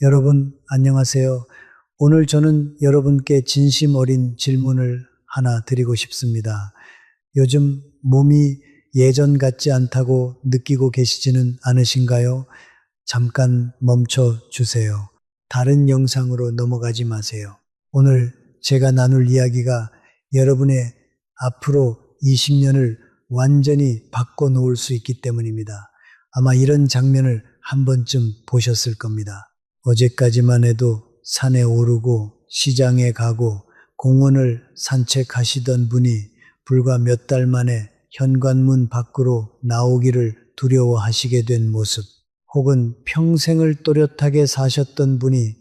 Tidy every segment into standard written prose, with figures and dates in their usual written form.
여러분, 안녕하세요. 오늘 저는 여러분께 진심 어린 질문을 하나 드리고 싶습니다. 요즘 몸이 예전 같지 않다고 느끼고 계시지는 않으신가요? 잠깐 멈춰 주세요. 다른 영상으로 넘어가지 마세요. 오늘 제가 나눌 이야기가 여러분의 앞으로 20년을 완전히 바꿔놓을 수 있기 때문입니다. 아마 이런 장면을 한 번쯤 보셨을 겁니다. 어제까지만 해도 산에 오르고 시장에 가고 공원을 산책하시던 분이 불과 몇 달 만에 현관문 밖으로 나오기를 두려워하시게 된 모습, 혹은 평생을 또렷하게 사셨던 분이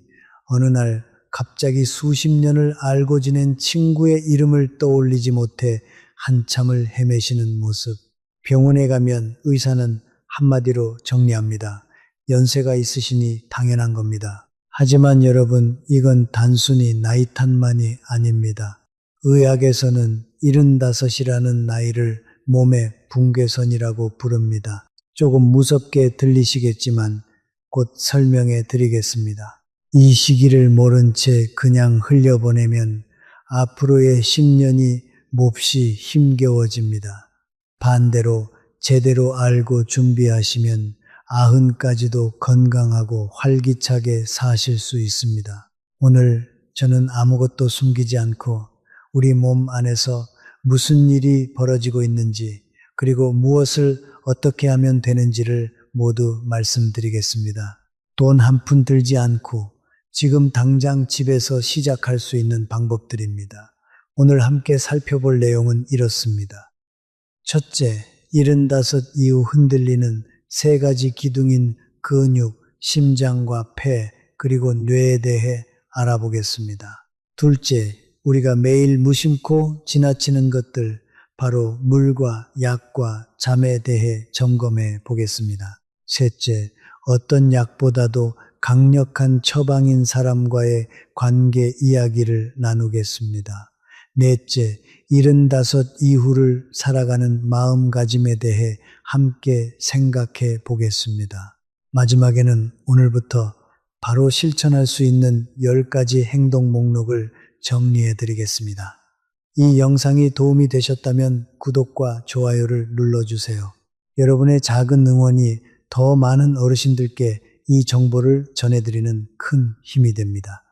어느 날 갑자기 수십 년을 알고 지낸 친구의 이름을 떠올리지 못해 한참을 헤매시는 모습. 병원에 가면 의사는 한마디로 정리합니다. 연세가 있으시니 당연한 겁니다. 하지만 여러분, 이건 단순히 나이 탓만이 아닙니다. 의학에서는 75이라는 나이를 몸의 붕괴선이라고 부릅니다. 조금 무섭게 들리시겠지만 곧 설명해 드리겠습니다. 이 시기를 모른 채 그냥 흘려보내면 앞으로의 10년이 몹시 힘겨워집니다. 반대로 제대로 알고 준비하시면 90까지도 건강하고 활기차게 사실 수 있습니다. 오늘 저는 아무것도 숨기지 않고 우리 몸 안에서 무슨 일이 벌어지고 있는지, 그리고 무엇을 어떻게 하면 되는지를 모두 말씀드리겠습니다. 돈 한 푼 들지 않고 지금 당장 집에서 시작할 수 있는 방법들입니다. 오늘 함께 살펴볼 내용은 이렇습니다. 첫째, 75 이후 흔들리는 3가지 기둥인 근육, 심장과 폐, 그리고 뇌에 대해 알아보겠습니다. 둘째, 우리가 매일 무심코 지나치는 것들, 바로 물과 약과 잠에 대해 점검해 보겠습니다. 셋째, 어떤 약보다도 강력한 처방인 사람과의 관계 이야기를 나누겠습니다. 넷째, 75 이후를 살아가는 마음가짐에 대해 함께 생각해 보겠습니다. 마지막에는 오늘부터 바로 실천할 수 있는 10가지 행동 목록을 정리해 드리겠습니다. 이 영상이 도움이 되셨다면 구독과 좋아요를 눌러주세요. 여러분의 작은 응원이 더 많은 어르신들께 이 정보를 전해드리는 큰 힘이 됩니다.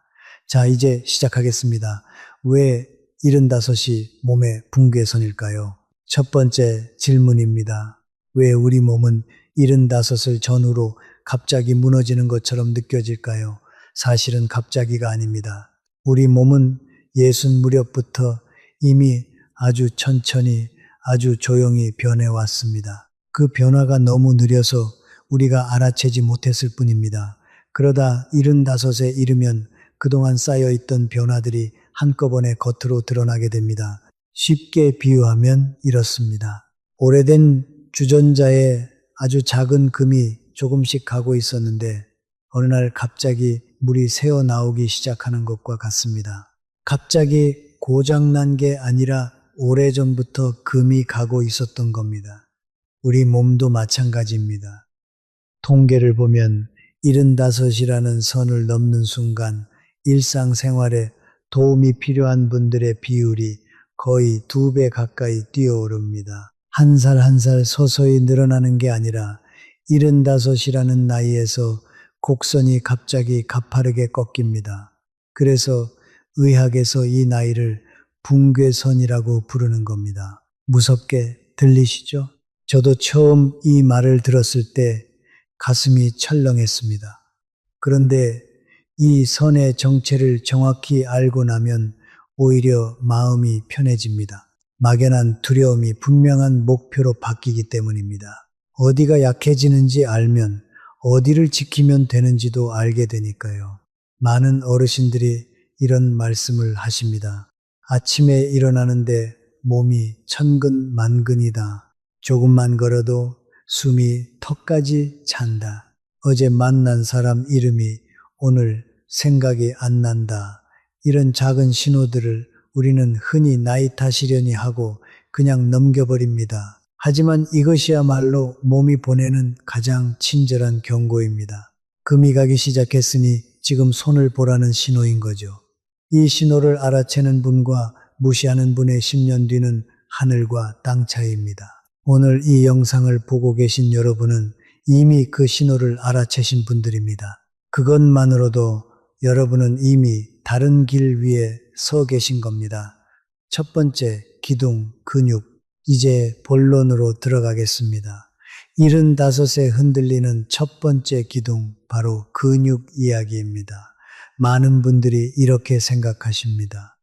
자, 이제 시작하겠습니다. 왜 75이 몸의 붕괴선일까요? 첫 번째 질문입니다. 왜 우리 몸은 75을 전후로 갑자기 무너지는 것처럼 느껴질까요? 사실은 갑자기가 아닙니다. 우리 몸은 60 무렵부터 이미 아주 천천히, 아주 조용히 변해왔습니다. 그 변화가 너무 느려서 우리가 알아채지 못했을 뿐입니다. 그러다 75에 이르면 그동안 쌓여있던 변화들이 한꺼번에 겉으로 드러나게 됩니다. 쉽게 비유하면 이렇습니다. 오래된 주전자에 아주 작은 금이 조금씩 가고 있었는데 어느 날 갑자기 물이 새어 나오기 시작하는 것과 같습니다. 갑자기 고장난 게 아니라 오래전부터 금이 가고 있었던 겁니다. 우리 몸도 마찬가지입니다. 통계를 보면 75이라는 선을 넘는 순간 일상생활에 도움이 필요한 분들의 비율이 거의 2배 가까이 뛰어오릅니다. 한 살 한 살 서서히 늘어나는 게 아니라 75이라는 나이에서 곡선이 갑자기 가파르게 꺾입니다. 그래서 의학에서 이 나이를 붕괴선이라고 부르는 겁니다. 무섭게 들리시죠? 저도 처음 이 말을 들었을 때 가슴이 철렁했습니다. 그런데 이 선의 정체를 정확히 알고 나면 오히려 마음이 편해집니다. 막연한 두려움이 분명한 목표로 바뀌기 때문입니다. 어디가 약해지는지 알면 어디를 지키면 되는지도 알게 되니까요. 많은 어르신들이 이런 말씀을 하십니다. 아침에 일어나는데 몸이 천근만근이다. 조금만 걸어도 숨이 턱까지 찬다. 어제 만난 사람 이름이 오늘 생각이 안 난다. 이런 작은 신호들을 우리는 흔히 나이 탓이려니 하고 그냥 넘겨버립니다. 하지만 이것이야말로 몸이 보내는 가장 친절한 경고입니다. 금이 가기 시작했으니 지금 손을 보라는 신호인 거죠. 이 신호를 알아채는 분과 무시하는 분의 10년 뒤는 하늘과 땅 차이입니다. 오늘 이 영상을 보고 계신 여러분은 이미 그 신호를 알아채신 분들입니다. 그것만으로도 여러분은 이미 다른 길 위에 서 계신 겁니다. 첫 번째, 기둥, 근육. 이제 본론으로 들어가겠습니다. 75에 흔들리는 첫 번째 기둥, 바로 근육 이야기입니다. 많은 분들이 이렇게 생각하십니다.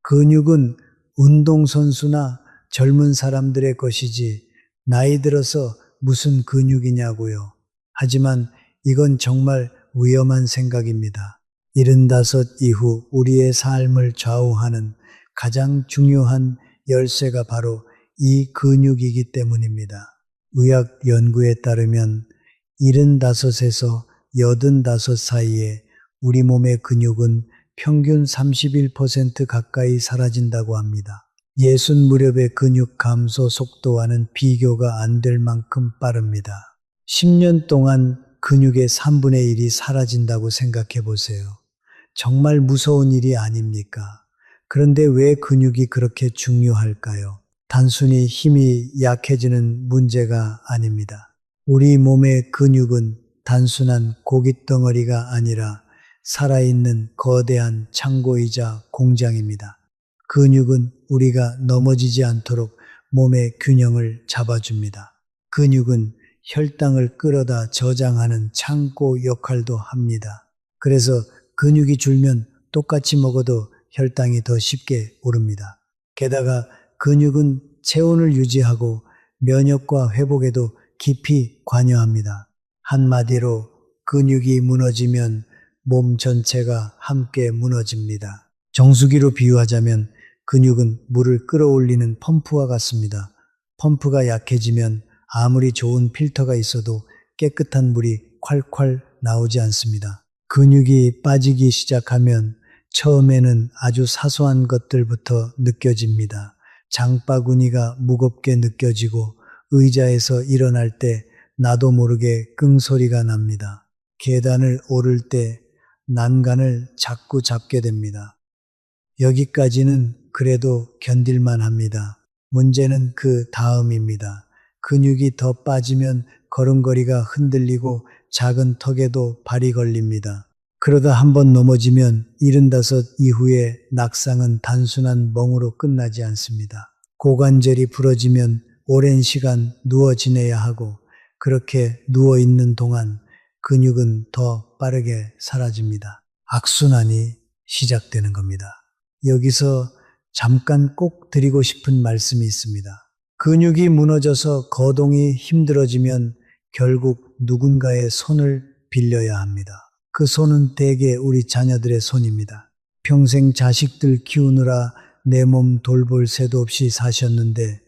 근육은 운동선수나 젊은 사람들의 것이지 나이 들어서 무슨 근육이냐고요. 하지만 이건 정말 위험한 생각입니다. 75 이후 우리의 삶을 좌우하는 가장 중요한 열쇠가 바로 이 근육이기 때문입니다. 의학 연구에 따르면 75에서 85 사이에 우리 몸의 근육은 평균 31% 가까이 사라진다고 합니다. 60 무렵의 근육 감소 속도와는 비교가 안 될 만큼 빠릅니다. 10년 동안 근육의 3분의 1이 사라진다고 생각해 보세요. 정말 무서운 일이 아닙니까? 그런데 왜 근육이 그렇게 중요할까요? 단순히 힘이 약해지는 문제가 아닙니다. 우리 몸의 근육은 단순한 고깃덩어리가 아니라 살아있는 거대한 창고이자 공장입니다. 근육은 우리가 넘어지지 않도록 몸의 균형을 잡아줍니다. 근육은 혈당을 끌어다 저장하는 창고 역할도 합니다. 그래서 근육이 줄면 똑같이 먹어도 혈당이 더 쉽게 오릅니다. 게다가 근육은 체온을 유지하고 면역과 회복에도 깊이 관여합니다. 한마디로 근육이 무너지면 몸 전체가 함께 무너집니다. 정수기로 비유하자면 근육은 물을 끌어올리는 펌프와 같습니다. 펌프가 약해지면 아무리 좋은 필터가 있어도 깨끗한 물이 콸콸 나오지 않습니다. 근육이 빠지기 시작하면 처음에는 아주 사소한 것들부터 느껴집니다. 장바구니가 무겁게 느껴지고 의자에서 일어날 때 나도 모르게 끙소리가 납니다. 계단을 오를 때 난간을 자꾸 잡게 됩니다. 여기까지는 그래도 견딜만 합니다. 문제는 그 다음입니다. 근육이 더 빠지면 걸음걸이가 흔들리고 작은 턱에도 발이 걸립니다. 그러다 한번 넘어지면 75 이후에 낙상은 단순한 멍으로 끝나지 않습니다. 고관절이 부러지면 오랜 시간 누워 지내야 하고 그렇게 누워 있는 동안 근육은 더 빠르게 사라집니다. 악순환이 시작되는 겁니다. 여기서 잠깐 꼭 드리고 싶은 말씀이 있습니다. 근육이 무너져서 거동이 힘들어지면 결국 누군가의 손을 빌려야 합니다. 그 손은 대개 우리 자녀들의 손입니다. 평생 자식들 키우느라 내 몸 돌볼 새도 없이 사셨는데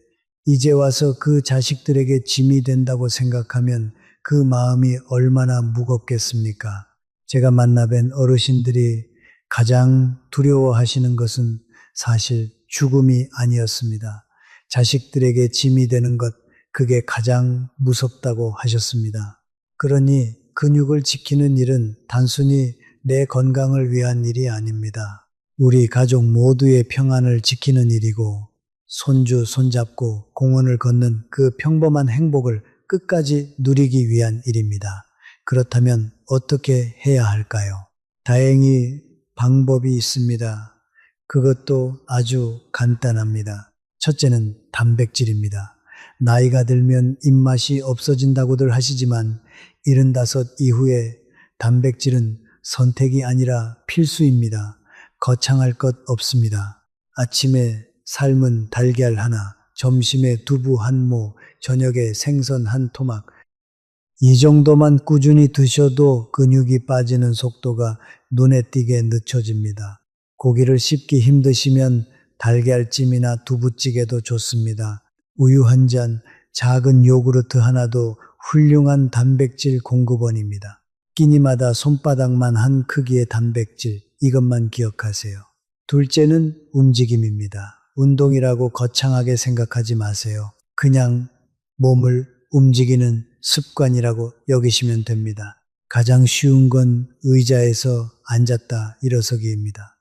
이제 와서 그 자식들에게 짐이 된다고 생각하면 그 마음이 얼마나 무겁겠습니까? 제가 만나뵌 어르신들이 가장 두려워하시는 것은 사실 죽음이 아니었습니다. 자식들에게 짐이 되는 것, 그게 가장 무섭다고 하셨습니다. 그러니 근육을 지키는 일은 단순히 내 건강을 위한 일이 아닙니다. 우리 가족 모두의 평안을 지키는 일이고 손주, 손잡고 공원을 걷는 그 평범한 행복을 끝까지 누리기 위한 일입니다. 그렇다면 어떻게 해야 할까요? 다행히 방법이 있습니다. 그것도 아주 간단합니다. 첫째는 단백질입니다. 나이가 들면 입맛이 없어진다고들 하시지만 75 이후에 단백질은 선택이 아니라 필수입니다. 거창할 것 없습니다. 아침에 삶은 달걀 하나, 점심에 두부 한 모, 저녁에 생선 한 토막. 이 정도만 꾸준히 드셔도 근육이 빠지는 속도가 눈에 띄게 늦춰집니다. 고기를 씹기 힘드시면 달걀찜이나 두부찌개도 좋습니다. 우유 한 잔, 작은 요구르트 하나도 훌륭한 단백질 공급원입니다. 끼니마다 손바닥만 한 크기의 단백질, 이것만 기억하세요. 둘째는 움직임입니다. 운동이라고 거창하게 생각하지 마세요. 그냥 몸을 움직이는 습관이라고 여기시면 됩니다. 가장 쉬운 건 의자에서 앉았다 일어서기입니다.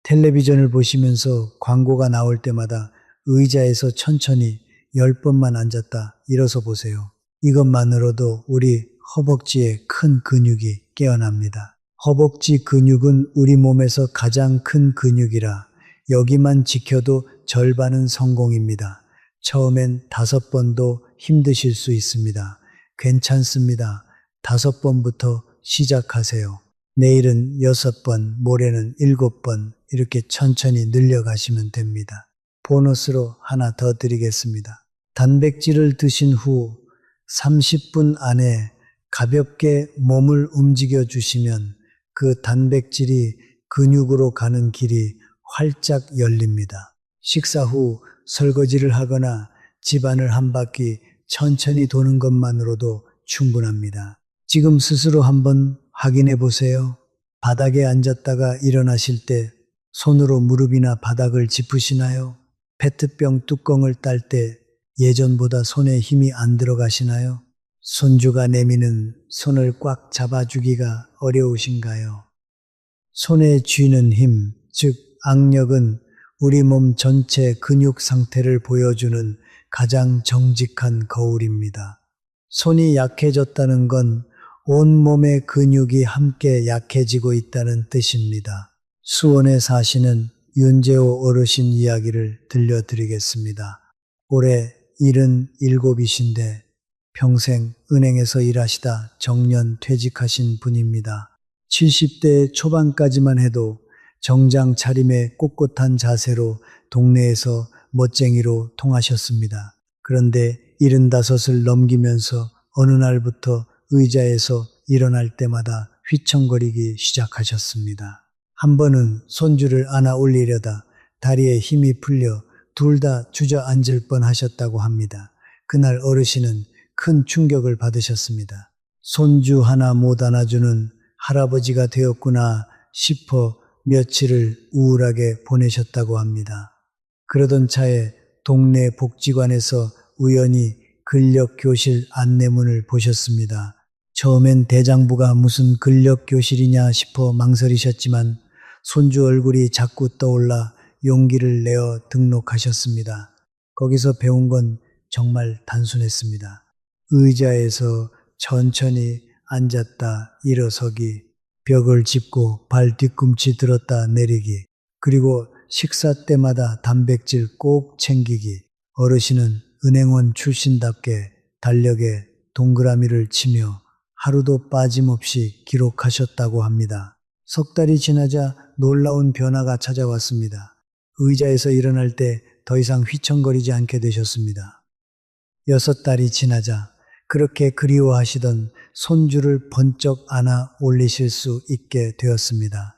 텔레비전을 보시면서 광고가 나올 때마다 의자에서 천천히 10번만 앉았다 일어서 보세요. 이것만으로도 우리 허벅지에 큰 근육이 깨어납니다. 허벅지 근육은 우리 몸에서 가장 큰 근육이라 여기만 지켜도 절반은 성공입니다. 처음엔 5번도 힘드실 수 있습니다. 괜찮습니다. 5번부터 시작하세요. 내일은 6번, 모레는 7번 이렇게 천천히 늘려가시면 됩니다. 보너스로 하나 더 드리겠습니다. 단백질을 드신 후 30분 안에 가볍게 몸을 움직여 주시면 그 단백질이 근육으로 가는 길이 활짝 열립니다. 식사 후 설거지를 하거나 집안을 한 바퀴 천천히 도는 것만으로도 충분합니다. 지금 스스로 한번 확인해 보세요. 바닥에 앉았다가 일어나실 때 손으로 무릎이나 바닥을 짚으시나요? 페트병 뚜껑을 딸 때 예전보다 손에 힘이 안 들어가시나요? 손주가 내미는 손을 꽉 잡아주기가 어려우신가요? 손에 쥐는 힘, 즉 악력은 우리 몸 전체 근육 상태를 보여주는 가장 정직한 거울입니다. 손이 약해졌다는 건 온몸의 근육이 함께 약해지고 있다는 뜻입니다. 수원에 사시는 윤재호 어르신 이야기를 들려드리겠습니다. 올해 77이신데 평생 은행에서 일하시다 정년 퇴직하신 분입니다. 70대 초반까지만 해도 정장 차림에 꼿꼿한 자세로 동네에서 멋쟁이로 통하셨습니다. 그런데 75을 넘기면서 어느 날부터 의자에서 일어날 때마다 휘청거리기 시작하셨습니다. 한 번은 손주를 안아 올리려다 다리에 힘이 풀려 둘 다 주저앉을 뻔하셨다고 합니다. 그날 어르신은 큰 충격을 받으셨습니다. 손주 하나 못 안아주는 할아버지가 되었구나 싶어 며칠을 우울하게 보내셨다고 합니다. 그러던 차에 동네 복지관에서 우연히 근력교실 안내문을 보셨습니다. 처음엔 대장부가 무슨 근력교실이냐 싶어 망설이셨지만 손주 얼굴이 자꾸 떠올라 용기를 내어 등록하셨습니다. 거기서 배운 건 정말 단순했습니다. 의자에서 천천히 앉았다 일어서기, 벽을 짚고 발 뒤꿈치 들었다 내리기, 그리고 식사 때마다 단백질 꼭 챙기기. 어르신은 은행원 출신답게 달력에 동그라미를 치며 하루도 빠짐없이 기록하셨다고 합니다. 석 달이 지나자 놀라운 변화가 찾아왔습니다. 의자에서 일어날 때 더 이상 휘청거리지 않게 되셨습니다. 6달이 지나자 그렇게 그리워하시던 손주를 번쩍 안아 올리실 수 있게 되었습니다.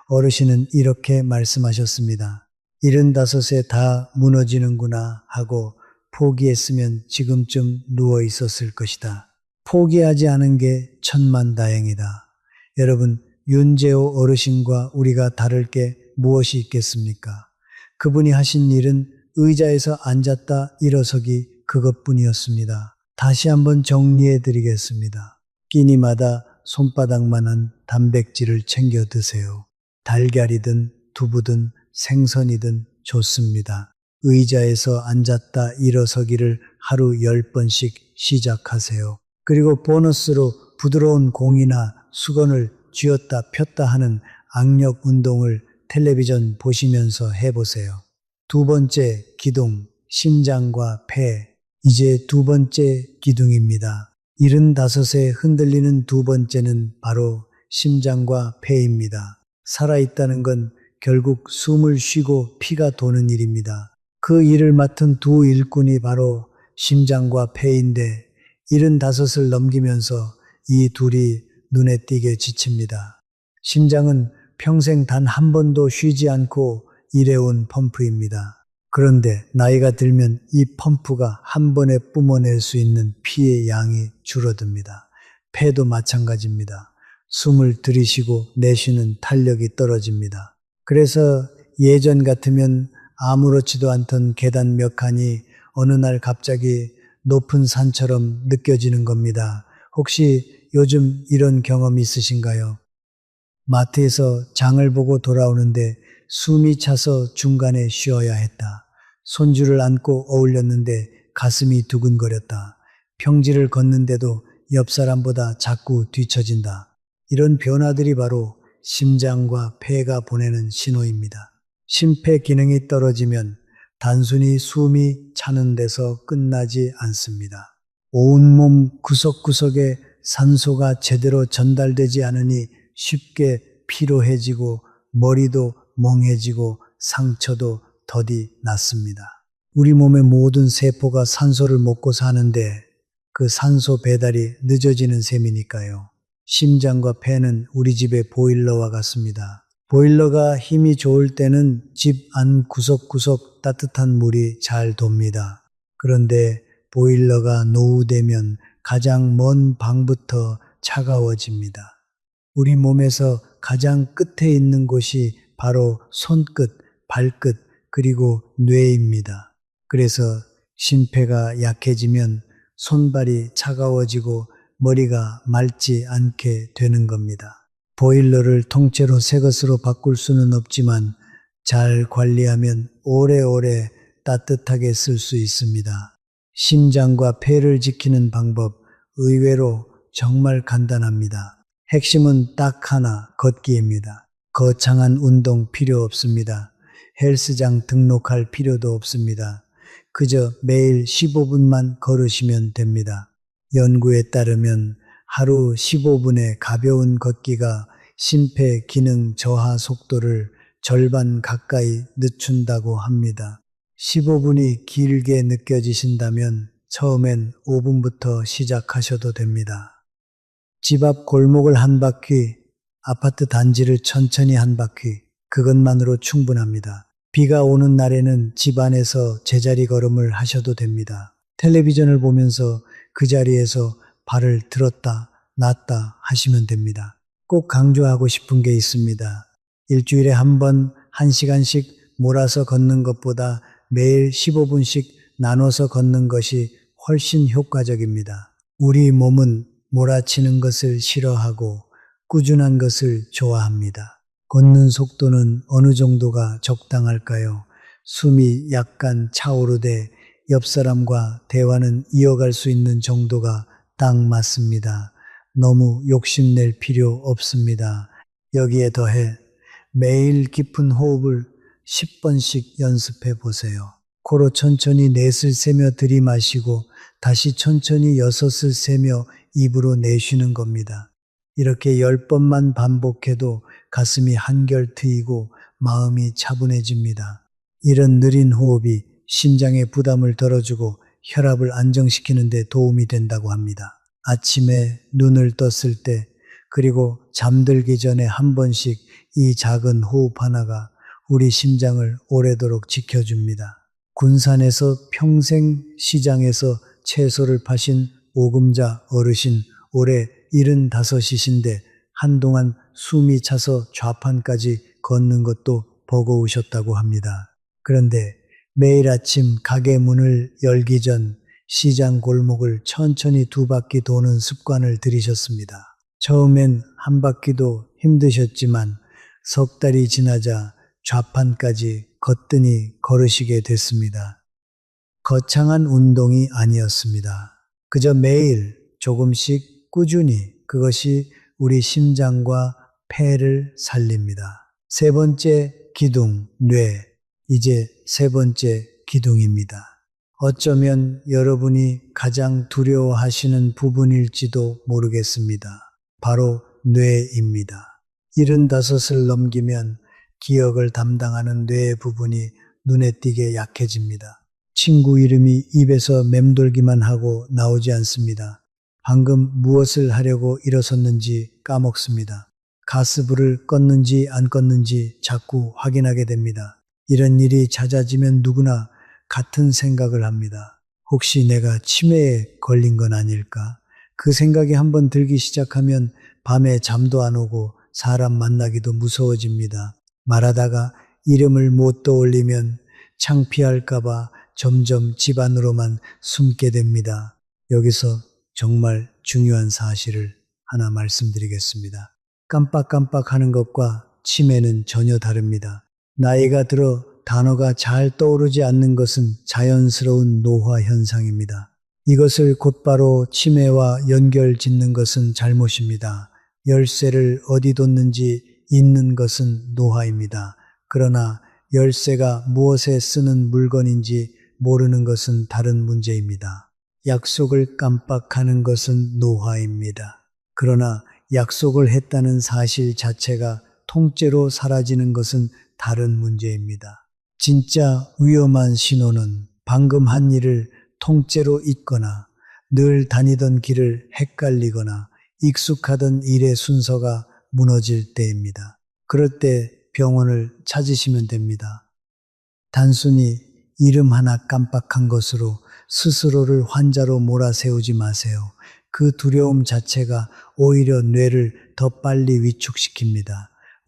어르신은 이렇게 말씀하셨습니다. 75에 다 무너지는구나 하고 포기했으면 지금쯤 누워 있었을 것이다. 포기하지 않은 게 천만다행이다. 여러분, 윤재호 어르신과 우리가 다를 게 무엇이 있겠습니까? 그분이 하신 일은 의자에서 앉았다 일어서기 그것뿐이었습니다. 다시 한번 정리해 드리겠습니다. 끼니마다 손바닥만한 단백질을 챙겨 드세요. 달걀이든 두부든 생선이든 좋습니다. 의자에서 앉았다 일어서기를 하루 10번씩 시작하세요. 그리고 보너스로 부드러운 공이나 수건을 쥐었다 폈다 하는 악력 운동을 텔레비전 보시면서 해보세요. 2번째 기둥, 심장과 폐. 이제 2번째 기둥입니다. 75에 흔들리는 2번째는 바로 심장과 폐입니다. 살아있다는 건 결국 숨을 쉬고 피가 도는 일입니다. 그 일을 맡은 두 일꾼이 바로 심장과 폐인데 75을 넘기면서 이 둘이 눈에 띄게 지칩니다. 심장은 평생 단 한 번도 쉬지 않고 일해온 펌프입니다. 그런데 나이가 들면 이 펌프가 한 번에 뿜어낼 수 있는 피의 양이 줄어듭니다. 폐도 마찬가지입니다. 숨을 들이쉬고 내쉬는 탄력이 떨어집니다. 그래서 예전 같으면 아무렇지도 않던 계단 몇 칸이 어느 날 갑자기 높은 산처럼 느껴지는 겁니다. 혹시 요즘 이런 경험 있으신가요? 마트에서 장을 보고 돌아오는데 숨이 차서 중간에 쉬어야 했다. 손주를 안고 어울렸는데 가슴이 두근거렸다. 평지를 걷는데도 옆 사람보다 자꾸 뒤처진다. 이런 변화들이 바로 심장과 폐가 보내는 신호입니다. 심폐 기능이 떨어지면 단순히 숨이 차는 데서 끝나지 않습니다. 온몸 구석구석에 산소가 제대로 전달되지 않으니 쉽게 피로해지고 머리도 멍해지고 상처도 더디 났습니다. 우리 몸의 모든 세포가 산소를 먹고 사는데 그 산소 배달이 늦어지는 셈이니까요. 심장과 폐는 우리 집의 보일러와 같습니다. 보일러가 힘이 좋을 때는 집 안 구석구석 따뜻한 물이 잘 돕니다. 그런데 보일러가 노후되면 가장 먼 방부터 차가워집니다. 우리 몸에서 가장 끝에 있는 곳이 바로 손끝, 발끝, 그리고 뇌입니다. 그래서 심폐가 약해지면 손발이 차가워지고 머리가 맑지 않게 되는 겁니다. 보일러를 통째로 새 것으로 바꿀 수는 없지만 잘 관리하면 오래오래 따뜻하게 쓸 수 있습니다. 심장과 폐를 지키는 방법 의외로 정말 간단합니다. 핵심은 딱 하나, 걷기입니다. 거창한 운동 필요 없습니다. 헬스장 등록할 필요도 없습니다. 그저 매일 15분만 걸으시면 됩니다. 연구에 따르면 하루 15분의 가벼운 걷기가 심폐 기능 저하 속도를 절반 가까이 늦춘다고 합니다. 15분이 길게 느껴지신다면 처음엔 5분부터 시작하셔도 됩니다. 집 앞 골목을 한 바퀴, 아파트 단지를 천천히 한 바퀴, 그것만으로 충분합니다. 비가 오는 날에는 집 안에서 제자리 걸음을 하셔도 됩니다. 텔레비전을 보면서 그 자리에서 발을 들었다 놨다 하시면 됩니다. 꼭 강조하고 싶은 게 있습니다. 일주일에 한 번 1시간씩 몰아서 걷는 것보다 매일 15분씩 나눠서 걷는 것이 훨씬 효과적입니다. 우리 몸은 몰아치는 것을 싫어하고 꾸준한 것을 좋아합니다. 걷는 속도는 어느 정도가 적당할까요? 숨이 약간 차오르되 옆 사람과 대화는 이어갈 수 있는 정도가 딱 맞습니다. 너무 욕심낼 필요 없습니다. 여기에 더해 매일 깊은 호흡을 10번씩 연습해 보세요. 코로 천천히 넷을 세며 들이마시고 다시 천천히 6을 세며 입으로 내쉬는 겁니다. 이렇게 10번만 반복해도 가슴이 한결 트이고 마음이 차분해집니다. 이런 느린 호흡이 심장의 부담을 덜어주고 혈압을 안정시키는 데 도움이 된다고 합니다. 아침에 눈을 떴을 때 그리고 잠들기 전에 한 번씩 이 작은 호흡 하나가 우리 심장을 오래도록 지켜줍니다. 군산에서 평생 시장에서 채소를 파신 오금자 어르신 올해 75이신데 한동안 숨이 차서 좌판까지 걷는 것도 버거우셨다고 합니다. 그런데 매일 아침 가게 문을 열기 전 시장 골목을 천천히 2바퀴 도는 습관을 들이셨습니다. 처음엔 한 바퀴도 힘드셨지만 석 달이 지나자 좌판까지 거뜬히 걸으시게 됐습니다. 거창한 운동이 아니었습니다. 그저 매일 조금씩 꾸준히 그것이 우리 심장과 폐를 살립니다. 세 번째 기둥, 뇌. 이제 세 번째 기둥입니다. 어쩌면 여러분이 가장 두려워하시는 부분일지도 모르겠습니다. 바로 뇌입니다. 75을 넘기면 기억을 담당하는 뇌 부분이 눈에 띄게 약해집니다. 친구 이름이 입에서 맴돌기만 하고 나오지 않습니다. 방금 무엇을 하려고 일어섰는지 까먹습니다. 가스불을 껐는지 안 껐는지 자꾸 확인하게 됩니다. 이런 일이 잦아지면 누구나 같은 생각을 합니다. 혹시 내가 치매에 걸린 건 아닐까? 그 생각이 한번 들기 시작하면 밤에 잠도 안 오고 사람 만나기도 무서워집니다. 말하다가 이름을 못 떠올리면 창피할까봐 점점 집 안으로만 숨게 됩니다. 여기서 정말 중요한 사실을 하나 말씀드리겠습니다. 깜빡깜빡하는 것과 치매는 전혀 다릅니다. 나이가 들어 단어가 잘 떠오르지 않는 것은 자연스러운 노화 현상입니다. 이것을 곧바로 치매와 연결 짓는 것은 잘못입니다. 열쇠를 어디 뒀는지 잊는 것은 노화입니다. 그러나 열쇠가 무엇에 쓰는 물건인지 모르는 것은 다른 문제입니다. 약속을 깜빡하는 것은 노화입니다. 그러나 약속을 했다는 사실 자체가 통째로 사라지는 것은 다른 문제입니다. 진짜 위험한 신호는 방금 한 일을 통째로 잊거나 늘 다니던 길을 헷갈리거나 익숙하던 일의 순서가 무너질 때입니다. 그럴 때 병원을 찾으시면 됩니다. 단순히 이름 하나 깜빡한 것으로 스스로를 환자로 몰아세우지 마세요. 그 두려움 자체가 오히려 뇌를 더 빨리 위축시킵니다.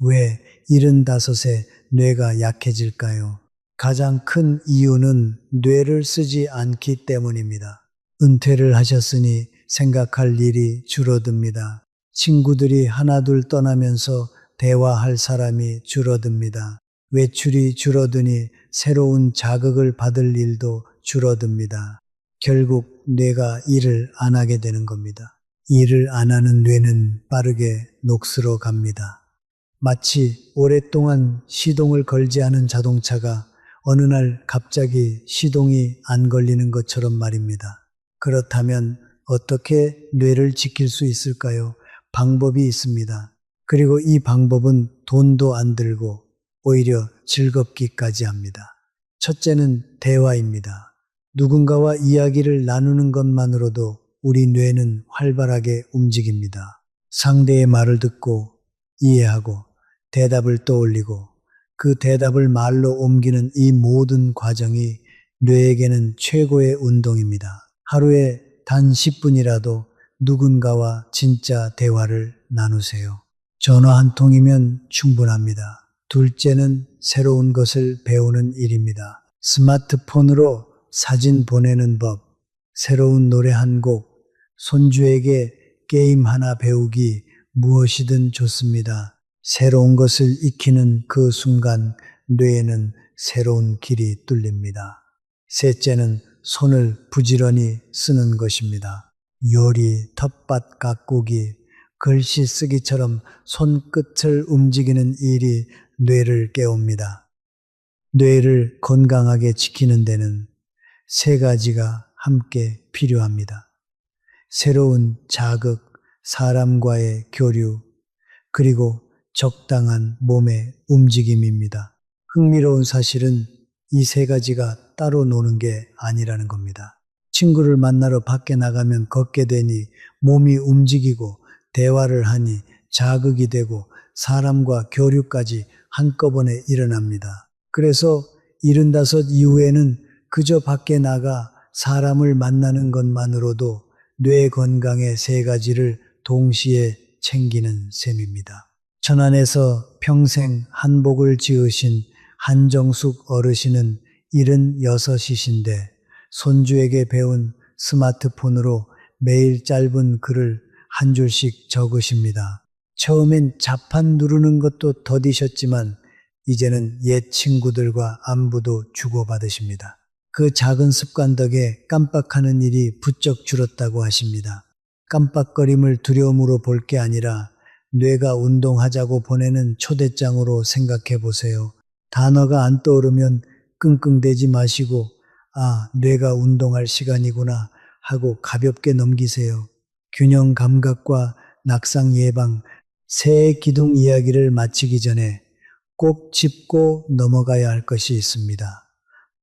왜 75세 뇌가 약해질까요? 가장 큰 이유는 뇌를 쓰지 않기 때문입니다. 은퇴를 하셨으니 생각할 일이 줄어듭니다. 친구들이 하나둘 떠나면서 대화할 사람이 줄어듭니다. 외출이 줄어드니 새로운 자극을 받을 일도 줄어듭니다. 결국 뇌가 일을 안 하게 되는 겁니다. 일을 안 하는 뇌는 빠르게 녹슬어 갑니다. 마치 오랫동안 시동을 걸지 않은 자동차가 어느 날 갑자기 시동이 안 걸리는 것처럼 말입니다. 그렇다면 어떻게 뇌를 지킬 수 있을까요? 방법이 있습니다. 그리고 이 방법은 돈도 안 들고 오히려 즐겁기까지 합니다. 첫째는 대화입니다. 누군가와 이야기를 나누는 것만으로도 우리 뇌는 활발하게 움직입니다. 상대의 말을 듣고 이해하고 대답을 떠올리고 그 대답을 말로 옮기는 이 모든 과정이 뇌에게는 최고의 운동입니다. 하루에 단 10분이라도 누군가와 진짜 대화를 나누세요. 전화 한 통이면 충분합니다. 둘째는 새로운 것을 배우는 일입니다. 스마트폰으로 사진 보내는 법, 새로운 노래 한 곡, 손주에게 게임 하나 배우기, 무엇이든 좋습니다. 새로운 것을 익히는 그 순간 뇌에는 새로운 길이 뚫립니다. 셋째는 손을 부지런히 쓰는 것입니다. 요리, 텃밭 가꾸기, 글씨 쓰기처럼 손끝을 움직이는 일이 뇌를 깨웁니다. 뇌를 건강하게 지키는 데는 세 가지가 함께 필요합니다. 새로운 자극, 사람과의 교류, 그리고 적당한 몸의 움직임입니다. 흥미로운 사실은 이 세 가지가 따로 노는 게 아니라는 겁니다. 친구를 만나러 밖에 나가면 걷게 되니 몸이 움직이고 대화를 하니 자극이 되고 사람과 교류까지 한꺼번에 일어납니다. 그래서 75 이후에는 그저 밖에 나가 사람을 만나는 것만으로도 뇌 건강의 세 가지를 동시에 챙기는 셈입니다. 천안에서 평생 한복을 지으신 한정숙 어르신은 76이신데 손주에게 배운 스마트폰으로 매일 짧은 글을 한 줄씩 적으십니다. 처음엔 자판 누르는 것도 더디셨지만 이제는 옛 친구들과 안부도 주고받으십니다. 그 작은 습관 덕에 깜빡하는 일이 부쩍 줄었다고 하십니다. 깜빡거림을 두려움으로 볼 게 아니라 뇌가 운동하자고 보내는 초대장으로 생각해 보세요. 단어가 안 떠오르면 끙끙대지 마시고 아, 뇌가 운동할 시간이구나 하고 가볍게 넘기세요. 균형 감각과 낙상 예방, 새 기둥 이야기를 마치기 전에 꼭 짚고 넘어가야 할 것이 있습니다.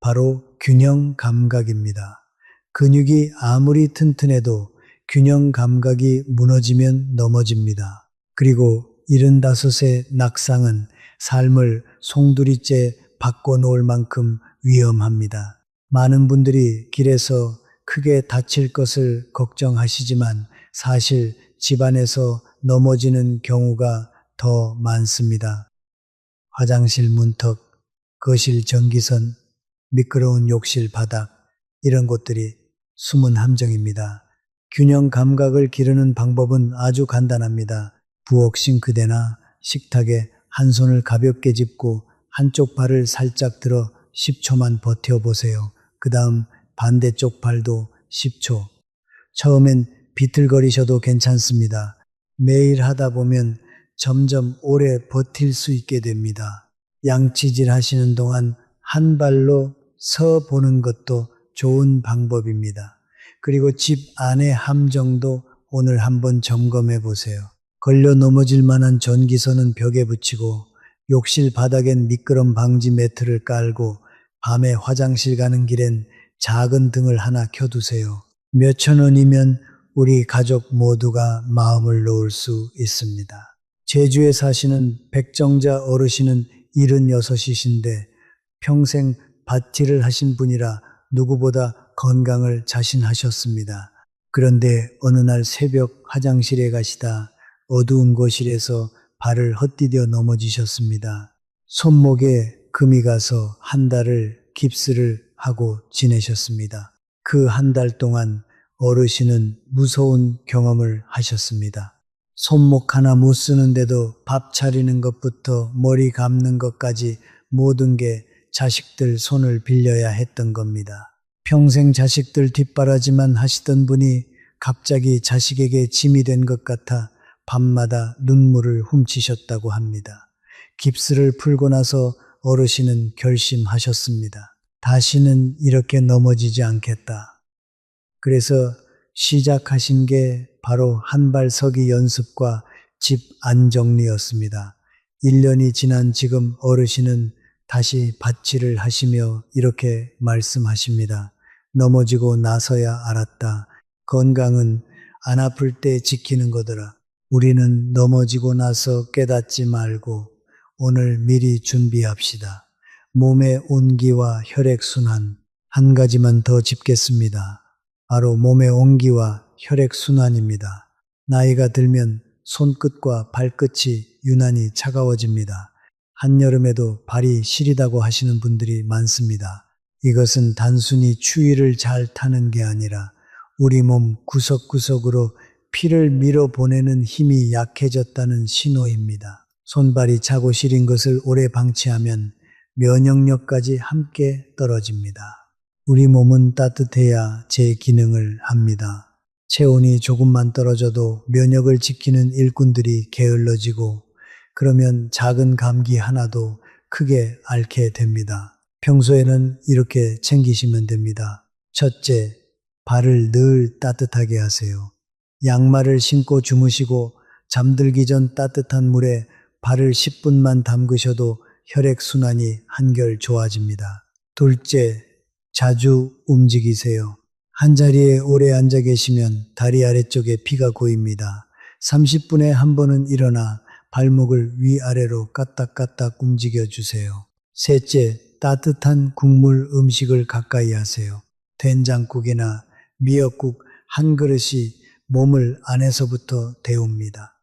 바로 균형 감각입니다. 근육이 아무리 튼튼해도 균형 감각이 무너지면 넘어집니다. 그리고 75의 낙상은 삶을 송두리째 바꿔놓을 만큼 위험합니다. 많은 분들이 길에서 크게 다칠 것을 걱정하시지만 사실 집안에서 넘어지는 경우가 더 많습니다. 화장실 문턱, 거실 전기선, 미끄러운 욕실 바닥, 이런 곳들이 숨은 함정입니다. 균형 감각을 기르는 방법은 아주 간단합니다. 부엌 싱크대나 식탁에 한 손을 가볍게 짚고 한쪽 발을 살짝 들어 10초만 버텨보세요. 그 다음 반대쪽 발도 10초. 처음엔 비틀거리셔도 괜찮습니다. 매일 하다 보면 점점 오래 버틸 수 있게 됩니다. 양치질 하시는 동안 한 발로 서 보는 것도 좋은 방법입니다. 그리고 집 안의 함정도 오늘 한번 점검해 보세요. 걸려 넘어질 만한 전기선은 벽에 붙이고 욕실 바닥엔 미끄럼 방지 매트를 깔고 밤에 화장실 가는 길엔 작은 등을 하나 켜두세요. 몇천 원이면 우리 가족 모두가 마음을 놓을 수 있습니다. 제주에 사시는 백정자 어르신은 76이신데 평생 밭일을 하신 분이라 누구보다 건강을 자신하셨습니다. 그런데 어느 날 새벽 화장실에 가시다 어두운 거실에서 발을 헛디뎌 넘어지셨습니다. 손목에 금이 가서 한 달을 깁스를 하고 지내셨습니다. 그 한 달 동안 어르신은 무서운 경험을 하셨습니다. 손목 하나 못 쓰는데도 밥 차리는 것부터 머리 감는 것까지 모든 게 자식들 손을 빌려야 했던 겁니다. 평생 자식들 뒷바라지만 하시던 분이 갑자기 자식에게 짐이 된 것 같아 밤마다 눈물을 훔치셨다고 합니다. 깁스를 풀고 나서 어르신은 결심하셨습니다. 다시는 이렇게 넘어지지 않겠다. 그래서 시작하신 게 바로 한 발 서기 연습과 집 안정리였습니다. 1년이 지난 지금 어르신은 다시 밭일을 하시며 이렇게 말씀하십니다. 넘어지고 나서야 알았다. 건강은 안 아플 때 지키는 거더라. 우리는 넘어지고 나서 깨닫지 말고 오늘 미리 준비합시다. 몸의 온기와 혈액순환 한 가지만 더 짚겠습니다. 바로 몸의 온기와 혈액순환입니다. 나이가 들면 손끝과 발끝이 유난히 차가워집니다. 한여름에도 발이 시리다고 하시는 분들이 많습니다. 이것은 단순히 추위를 잘 타는 게 아니라 우리 몸 구석구석으로 피를 밀어보내는 힘이 약해졌다는 신호입니다. 손발이 차고 시린 것을 오래 방치하면 면역력까지 함께 떨어집니다. 우리 몸은 따뜻해야 제 기능을 합니다. 체온이 조금만 떨어져도 면역을 지키는 일꾼들이 게을러지고 그러면 작은 감기 하나도 크게 앓게 됩니다. 평소에는 이렇게 챙기시면 됩니다. 첫째, 발을 늘 따뜻하게 하세요. 양말을 신고 주무시고 잠들기 전 따뜻한 물에 발을 10분만 담그셔도 혈액순환이 한결 좋아집니다. 둘째, 자주 움직이세요. 한자리에 오래 앉아 계시면 다리 아래쪽에 피가 고입니다. 30분에 한 번은 일어나 발목을 위아래로 까딱까딱 움직여 주세요. 셋째, 따뜻한 국물 음식을 가까이 하세요. 된장국이나 미역국 한 그릇이 몸을 안에서부터 데웁니다.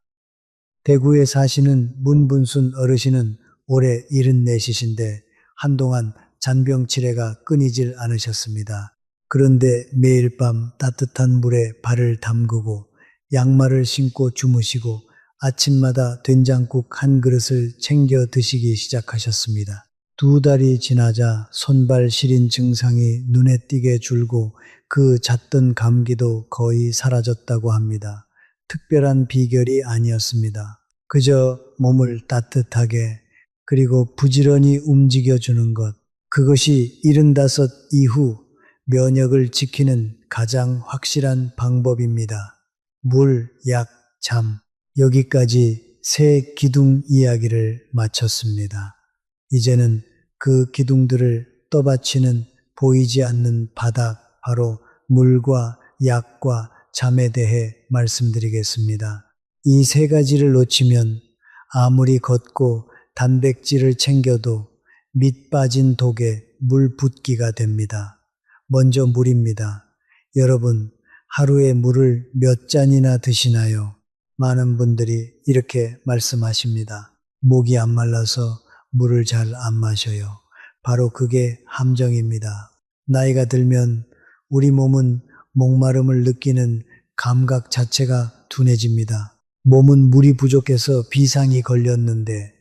대구에 사시는 문분순 어르신은 올해 74이신데 한동안 잔병치레가 끊이질 않으셨습니다. 그런데 매일 밤 따뜻한 물에 발을 담그고 양말을 신고 주무시고 아침마다 된장국 한 그릇을 챙겨 드시기 시작하셨습니다. 2달이 지나자 손발 시린 증상이 눈에 띄게 줄고 그 잦던 감기도 거의 사라졌다고 합니다. 특별한 비결이 아니었습니다. 그저 몸을 따뜻하게 그리고 부지런히 움직여주는 것. 그것이 75 이후 면역을 지키는 가장 확실한 방법입니다. 물, 약, 잠. 여기까지 세 기둥 이야기를 마쳤습니다. 이제는 그 기둥들을 떠받치는 보이지 않는 바닥, 바로 물과 약과 잠에 대해 말씀드리겠습니다. 이 세 가지를 놓치면 아무리 걷고 단백질을 챙겨도 밑 빠진 독에 물 붓기가 됩니다. 먼저 물입니다. 여러분, 하루에 물을 몇 잔이나 드시나요? 많은 분들이 이렇게 말씀하십니다. 목이 안 말라서 물을 잘 안 마셔요. 바로 그게 함정입니다. 나이가 들면 우리 몸은 목마름을 느끼는 감각 자체가 둔해집니다. 몸은 물이 부족해서 비상이 걸렸는데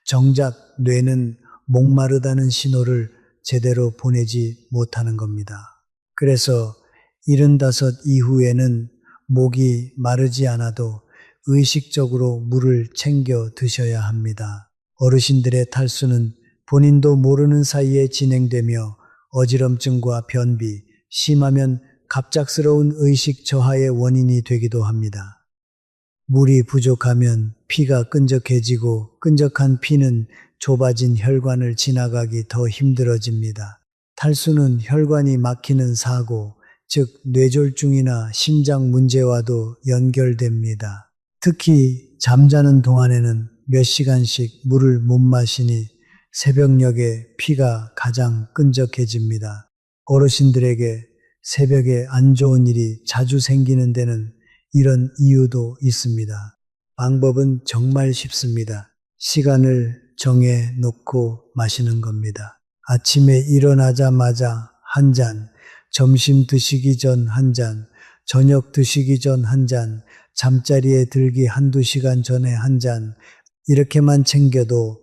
정작 뇌는 목마르다는 신호를 제대로 보내지 못하는 겁니다. 그래서 75 이후에는 목이 마르지 않아도 의식적으로 물을 챙겨 드셔야 합니다. 어르신들의 탈수는 본인도 모르는 사이에 진행되며 어지럼증과 변비, 심하면 갑작스러운 의식 저하의 원인이 되기도 합니다. 물이 부족하면 피가 끈적해지고 끈적한 피는 좁아진 혈관을 지나가기 더 힘들어집니다. 탈수는 혈관이 막히는 사고, 즉 뇌졸중이나 심장 문제와도 연결됩니다. 특히 잠자는 동안에는 몇 시간씩 물을 못 마시니 새벽녘에 피가 가장 끈적해집니다. 어르신들에게 새벽에 안 좋은 일이 자주 생기는 데는 이런 이유도 있습니다. 방법은 정말 쉽습니다. 시간을 정해 놓고 마시는 겁니다. 아침에 일어나자마자 한 잔, 점심 드시기 전 한 잔, 저녁 드시기 전 한 잔, 잠자리에 들기 한두 시간 전에 한 잔, 이렇게만 챙겨도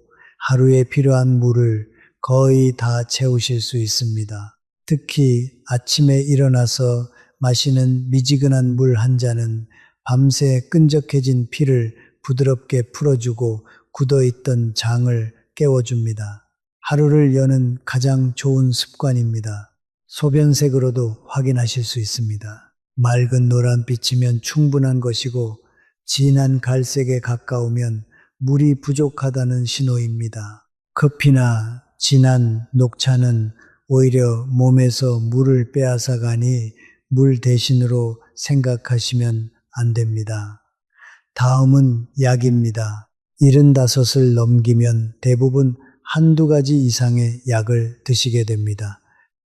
하루에 필요한 물을 거의 다 채우실 수 있습니다. 특히 아침에 일어나서 마시는 미지근한 물 한 잔은 밤새 끈적해진 피를 부드럽게 풀어주고 굳어있던 장을 깨워줍니다. 하루를 여는 가장 좋은 습관입니다. 소변색으로도 확인하실 수 있습니다. 맑은 노란빛이면 충분한 것이고 진한 갈색에 가까우면 물이 부족하다는 신호입니다. 커피나 진한 녹차는 오히려 몸에서 물을 빼앗아가니 물 대신으로 생각하시면 안 됩니다. 다음은 약입니다. 75을 넘기면 대부분 한두 가지 이상의 약을 드시게 됩니다.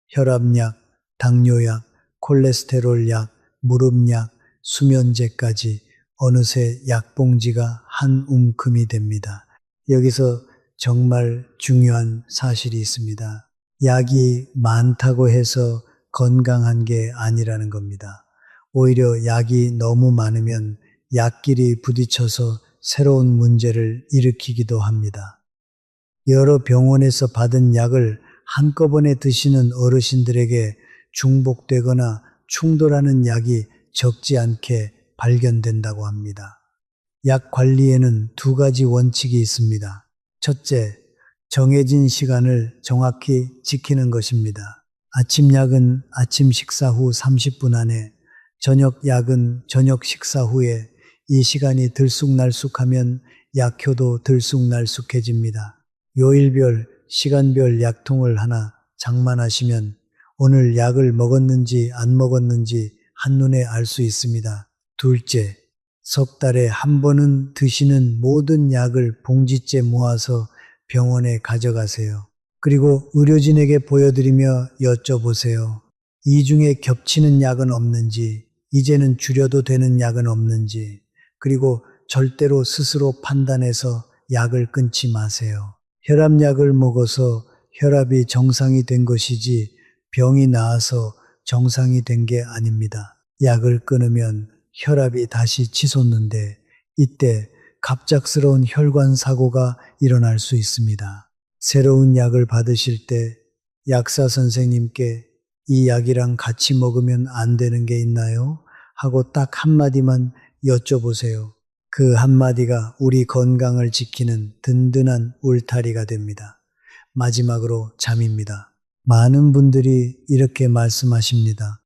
혈압약, 당뇨약, 콜레스테롤약, 무릎약, 수면제까지 어느새 약봉지가 한 움큼이 됩니다. 여기서 정말 중요한 사실이 있습니다. 약이 많다고 해서 건강한 게 아니라는 겁니다. 오히려 약이 너무 많으면 약끼리 부딪혀서 새로운 문제를 일으키기도 합니다. 여러 병원에서 받은 약을 한꺼번에 드시는 어르신들에게 중복되거나 충돌하는 약이 적지 않게 발견된다고 합니다. 약 관리에는 두 가지 원칙이 있습니다. 첫째, 정해진 시간을 정확히 지키는 것입니다. 아침 약은 아침 식사 후 30분 안에, 저녁 약은 저녁 식사 후에 이 시간이 들쑥날쑥하면 약효도 들쑥날쑥해집니다. 요일별, 시간별 약통을 하나 장만하시면 오늘 약을 먹었는지 안 먹었는지 한눈에 알 수 있습니다. 둘째, 석 달에 한 번은 드시는 모든 약을 봉지째 모아서 병원에 가져가세요. 그리고 의료진에게 보여드리며 여쭤보세요. 이 중에 겹치는 약은 없는지, 이제는 줄여도 되는 약은 없는지, 그리고 절대로 스스로 판단해서 약을 끊지 마세요. 혈압약을 먹어서 혈압이 정상이 된 것이지 병이 나아서 정상이 된 게 아닙니다. 약을 끊으면 혈압이 다시 치솟는데 이때 갑작스러운 혈관 사고가 일어날 수 있습니다. 새로운 약을 받으실 때 약사 선생님께 이 약이랑 같이 먹으면 안 되는 게 있나요? 하고 딱 한마디만 여쭤보세요. 그 한마디가 우리 건강을 지키는 든든한 울타리가 됩니다. 마지막으로 잠입니다. 많은 분들이 이렇게 말씀하십니다.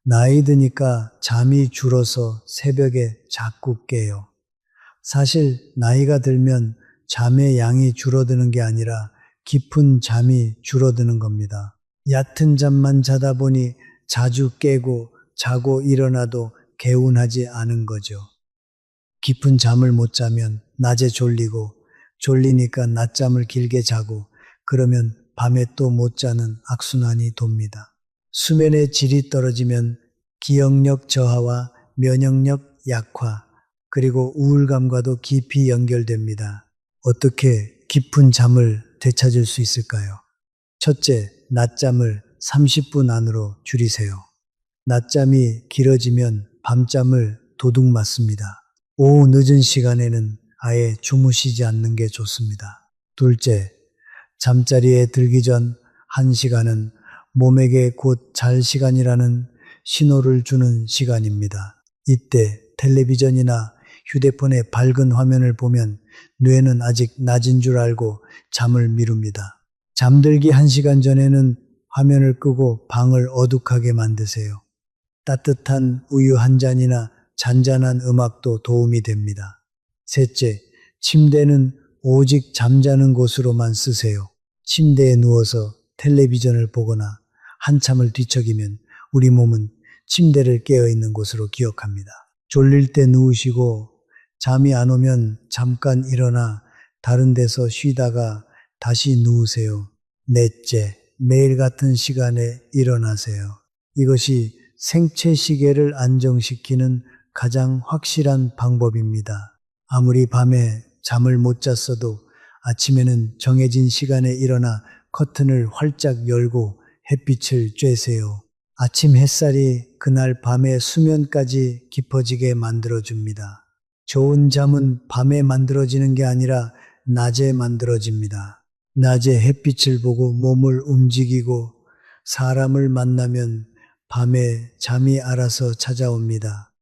나이 드니까 잠이 줄어서 새벽에 자꾸 깨요. 사실 나이가 들면 잠의 양이 줄어드는 게 아니라 깊은 잠이 줄어드는 겁니다. 얕은 잠만 자다 보니 자주 깨고 자고 일어나도 개운하지 않은 거죠. 깊은 잠을 못 자면 낮에 졸리고 졸리니까 낮잠을 길게 자고 그러면 밤에 또 못 자는 악순환이 돕니다. 수면의 질이 떨어지면 기억력 저하와 면역력 약화, 그리고 우울감과도 깊이 연결됩니다. 어떻게 깊은 잠을 되찾을 수 있을까요? 첫째, 낮잠을 30분 안으로 줄이세요. 낮잠이 길어지면 밤잠을 도둑 맞습니다. 오후 늦은 시간에는 아예 주무시지 않는 게 좋습니다. 둘째, 잠자리에 들기 전 1시간은 몸에게 곧 잘 시간이라는 신호를 주는 시간입니다. 이때 텔레비전이나 휴대폰의 밝은 화면을 보면 뇌는 아직 낮인 줄 알고 잠을 미룹니다. 잠들기 1시간 전에는 화면을 끄고 방을 어둑하게 만드세요. 따뜻한 우유 한 잔이나 잔잔한 음악도 도움이 됩니다. 셋째, 침대는 오직 잠자는 곳으로만 쓰세요. 침대에 누워서 텔레비전을 보거나 한참을 뒤척이면 우리 몸은 침대를 깨어있는 곳으로 기억합니다. 졸릴 때 누우시고 잠이 안 오면 잠깐 일어나 다른 데서 쉬다가 다시 누우세요. 넷째, 매일 같은 시간에 일어나세요. 이것이 생체 시계를 안정시키는 가장 확실한 방법입니다. 아무리 밤에 잠을 못 잤어도 아침에는 정해진 시간에 일어나 커튼을 활짝 열고 햇빛을 쬐세요. 아침 햇살이 그날 밤의 수면까지 깊어지게 만들어줍니다. 좋은 잠은 밤에 만들어지는 게 아니라 낮에 만들어집니다. 낮에 햇빛을 보고 몸을 움직이고 사람을 만나면 밤에 잠이 알아서 찾아옵니다.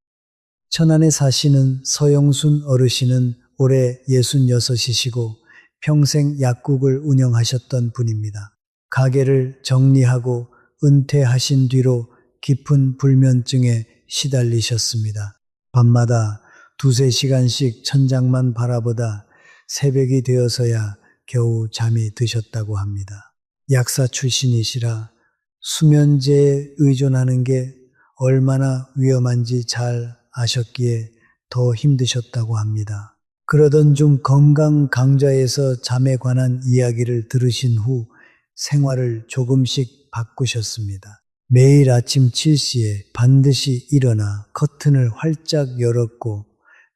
천안에 사시는 서영순 어르신은 올해 66이시고 평생 약국을 운영하셨던 분입니다. 가게를 정리하고 은퇴하신 뒤로 깊은 불면증에 시달리셨습니다. 밤마다 2~3시간씩 천장만 바라보다 새벽이 되어서야 겨우 잠이 드셨다고 합니다. 약사 출신이시라 수면제에 의존하는 게 얼마나 위험한지 잘 아셨기에 더 힘드셨다고 합니다. 그러던 중 건강 강좌에서 잠에 관한 이야기를 들으신 후 생활을 조금씩 바꾸셨습니다. 매일 아침 7시에 반드시 일어나 커튼을 활짝 열었고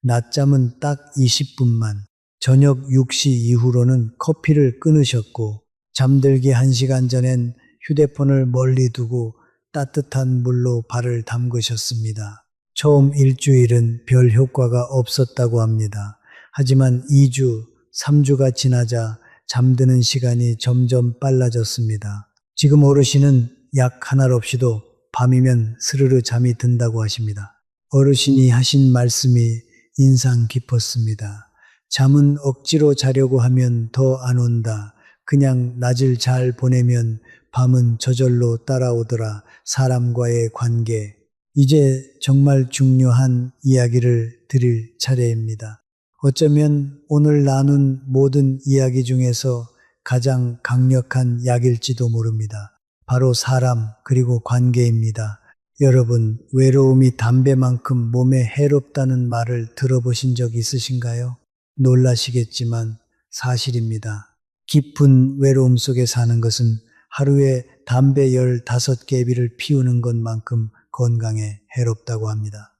낮잠은 딱 20분만, 저녁 6시 이후로는 커피를 끊으셨고 잠들기 1시간 전엔 휴대폰을 멀리 두고 따뜻한 물로 발을 담그셨습니다. 처음 일주일은 별 효과가 없었다고 합니다. 하지만 2주, 3주가 지나자 잠드는 시간이 점점 빨라졌습니다. 지금 어르신은 약 하나 없이도 밤이면 스르르 잠이 든다고 하십니다. 어르신이 하신 말씀이 인상 깊었습니다. 잠은 억지로 자려고 하면 더 안 온다. 그냥 낮을 잘 보내면 밤은 저절로 따라오더라. 사람과의 관계. 이제 정말 중요한 이야기를 드릴 차례입니다. 어쩌면 오늘 나눈 모든 이야기 중에서 가장 강력한 약일지도 모릅니다. 바로 사람 그리고 관계입니다. 여러분, 외로움이 담배만큼 몸에 해롭다는 말을 들어보신 적 있으신가요? 놀라시겠지만 사실입니다. 깊은 외로움 속에 사는 것은 하루에 담배 15개비를 피우는 것만큼 건강에 해롭다고 합니다.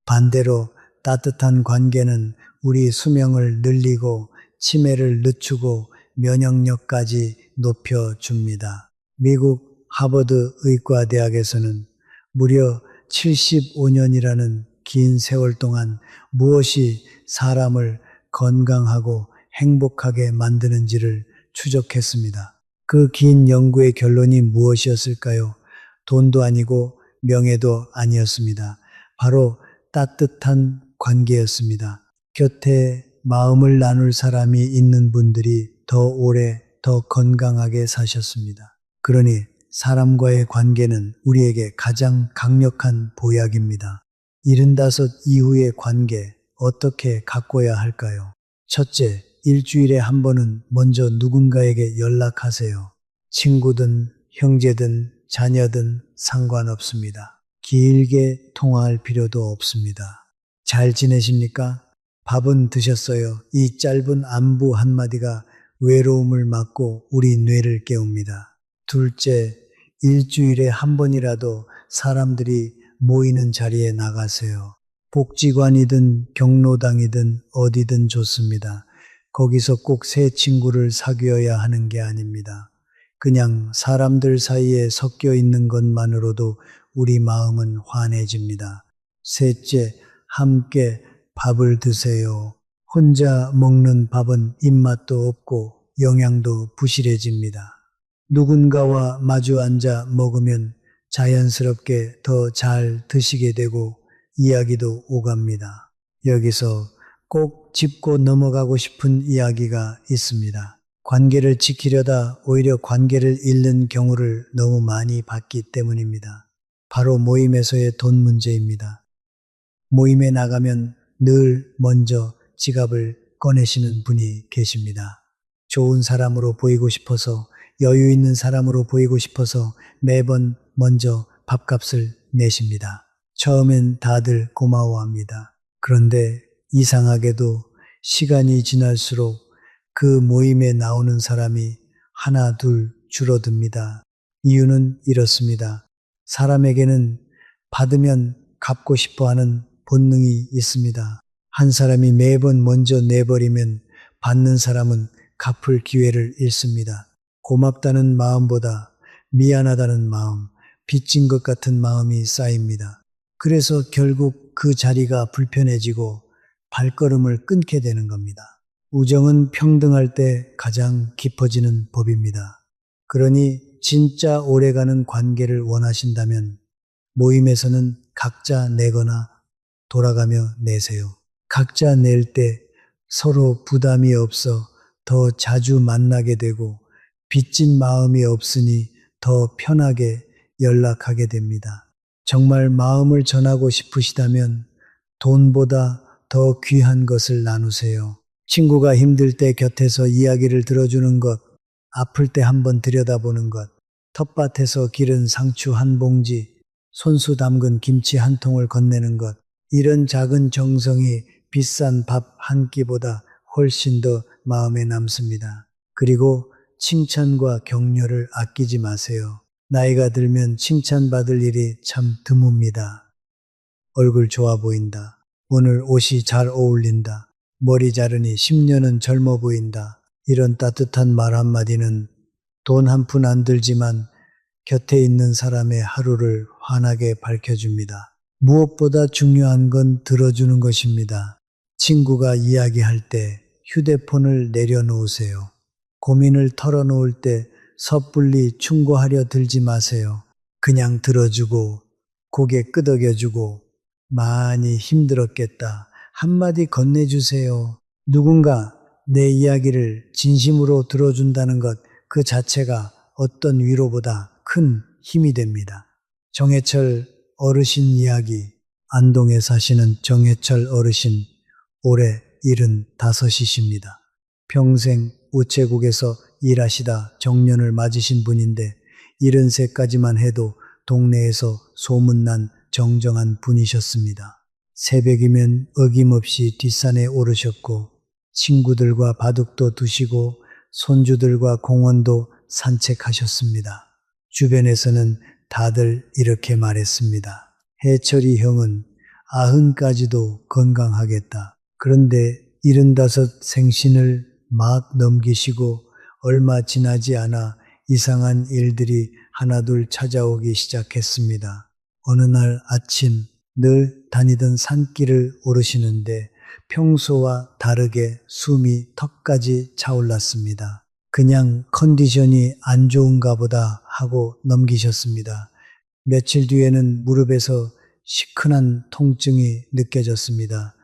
반대로 따뜻한 관계는 우리 수명을 늘리고 치매를 늦추고 면역력까지 높여줍니다. 미국 하버드 의과대학에서는 무려 75년이라는 긴 세월 동안 무엇이 사람을 건강하고 행복하게 만드는지를 추적했습니다. 그 긴 연구의 결론이 무엇이었을까요? 돈도 아니고 명예도 아니었습니다. 바로 따뜻한 관계였습니다. 곁에 마음을 나눌 사람이 있는 분들이 더 오래, 더 건강하게 사셨습니다. 그러니 사람과의 관계는 우리에게 가장 강력한 보약입니다. 75 이후의 관계 어떻게 가꿔야 할까요? 첫째, 일주일에 한 번은 먼저 누군가에게 연락하세요. 친구든 형제든 자녀든 상관없습니다. 길게 통화할 필요도 없습니다. 잘 지내십니까? 밥은 드셨어요? 이 짧은 안부 한마디가 외로움을 막고 우리 뇌를 깨웁니다. 둘째, 일주일에 한 번이라도 사람들이 모이는 자리에 나가세요. 복지관이든 경로당이든 어디든 좋습니다. 거기서 꼭 새 친구를 사귀어야 하는 게 아닙니다. 그냥 사람들 사이에 섞여 있는 것만으로도 우리 마음은 환해집니다. 셋째, 함께 밥을 드세요. 혼자 먹는 밥은 입맛도 없고 영양도 부실해집니다. 누군가와 마주 앉아 먹으면 자연스럽게 더 잘 드시게 되고 이야기도 오갑니다. 여기서 꼭 짚고 넘어가고 싶은 이야기가 있습니다. 관계를 지키려다 오히려 관계를 잃는 경우를 너무 많이 봤기 때문입니다. 바로 모임에서의 돈 문제입니다. 모임에 나가면 늘 먼저 지갑을 꺼내시는 분이 계십니다. 좋은 사람으로 보이고 싶어서, 여유 있는 사람으로 보이고 싶어서 매번 먼저 밥값을 내십니다. 처음엔 다들 고마워합니다. 그런데 이상하게도 시간이 지날수록 그 모임에 나오는 사람이 하나 둘 줄어듭니다. 이유는 이렇습니다. 사람에게는 받으면 갚고 싶어 하는 본능이 있습니다. 한 사람이 매번 먼저 내버리면 받는 사람은 갚을 기회를 잃습니다. 고맙다는 마음보다 미안하다는 마음, 빚진 것 같은 마음이 쌓입니다. 그래서 결국 그 자리가 불편해지고 발걸음을 끊게 되는 겁니다. 우정은 평등할 때 가장 깊어지는 법입니다. 그러니 진짜 오래가는 관계를 원하신다면 모임에서는 각자 내거나 돌아가며 내세요. 각자 낼 때 서로 부담이 없어 더 자주 만나게 되고 빚진 마음이 없으니 더 편하게 연락하게 됩니다. 정말 마음을 전하고 싶으시다면 돈보다 더 귀한 것을 나누세요. 친구가 힘들 때 곁에서 이야기를 들어주는 것, 아플 때 한번 들여다보는 것, 텃밭에서 기른 상추 한 봉지, 손수 담근 김치 한 통을 건네는 것, 이런 작은 정성이 비싼 밥 한 끼보다 훨씬 더 마음에 남습니다. 그리고 칭찬과 격려를 아끼지 마세요. 나이가 들면 칭찬받을 일이 참 드뭅니다. 얼굴 좋아 보인다. 오늘 옷이 잘 어울린다. 머리 자르니 10년은 젊어 보인다. 이런 따뜻한 말 한마디는 돈 한 푼 안 들지만 곁에 있는 사람의 하루를 환하게 밝혀줍니다. 무엇보다 중요한 건 들어주는 것입니다. 친구가 이야기할 때 휴대폰을 내려놓으세요. 고민을 털어놓을 때 섣불리 충고하려 들지 마세요. 그냥 들어주고 고개 끄덕여주고 많이 힘들었겠다 한마디 건네주세요. 누군가 내 이야기를 진심으로 들어준다는 것 그 자체가 어떤 위로보다 큰 힘이 됩니다. 정해철 어르신 이야기. 안동에 사시는 정해철 어르신 올해 75이십니다. 평생 우체국에서 일하시다 정년을 맞으신 분인데 73까지만 해도 동네에서 소문난 정정한 분이셨습니다. 새벽이면 어김없이 뒷산에 오르셨고 친구들과 바둑도 두시고 손주들과 공원도 산책하셨습니다. 주변에서는 다들 이렇게 말했습니다. 해철이 형은 90까지도 건강하겠다. 그런데 75 생신을 막 넘기시고 얼마 지나지 않아 이상한 일들이 하나둘 찾아오기 시작했습니다. 어느 날 아침 늘 다니던 산길을 오르시는데 평소와 다르게 숨이 턱까지 차올랐습니다. 그냥 컨디션이 안 좋은가 보다 하고 넘기셨습니다. 며칠 뒤에는 무릎에서 시큰한 통증이 느껴졌습니다.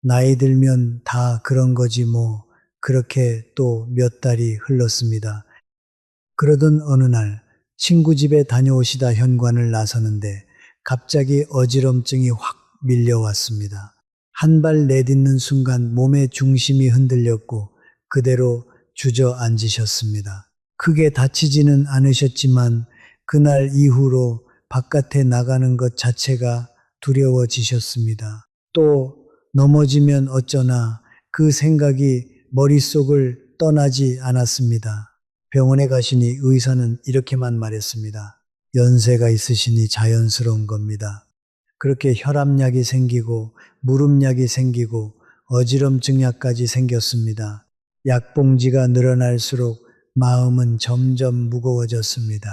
나이 들면 다 그런 거지 뭐. 그렇게 또 몇 달이 흘렀습니다. 그러던 어느 날 친구 집에 다녀오시다 현관을 나서는데 갑자기 어지럼증이 확 밀려왔습니다. 한 발 내딛는 순간 몸의 중심이 흔들렸고 그대로 주저앉으셨습니다. 크게 다치지는 않으셨지만 그날 이후로 바깥에 나가는 것 자체가 두려워지셨습니다. 또 넘어지면 어쩌나 그 생각이 머릿속을 떠나지 않았습니다. 병원에 가시니 의사는 이렇게만 말했습니다. 연세가 있으시니 자연스러운 겁니다. 그렇게 혈압약이 생기고 무릎약이 생기고 어지럼증약까지 생겼습니다. 약봉지가 늘어날수록 마음은 점점 무거워졌습니다.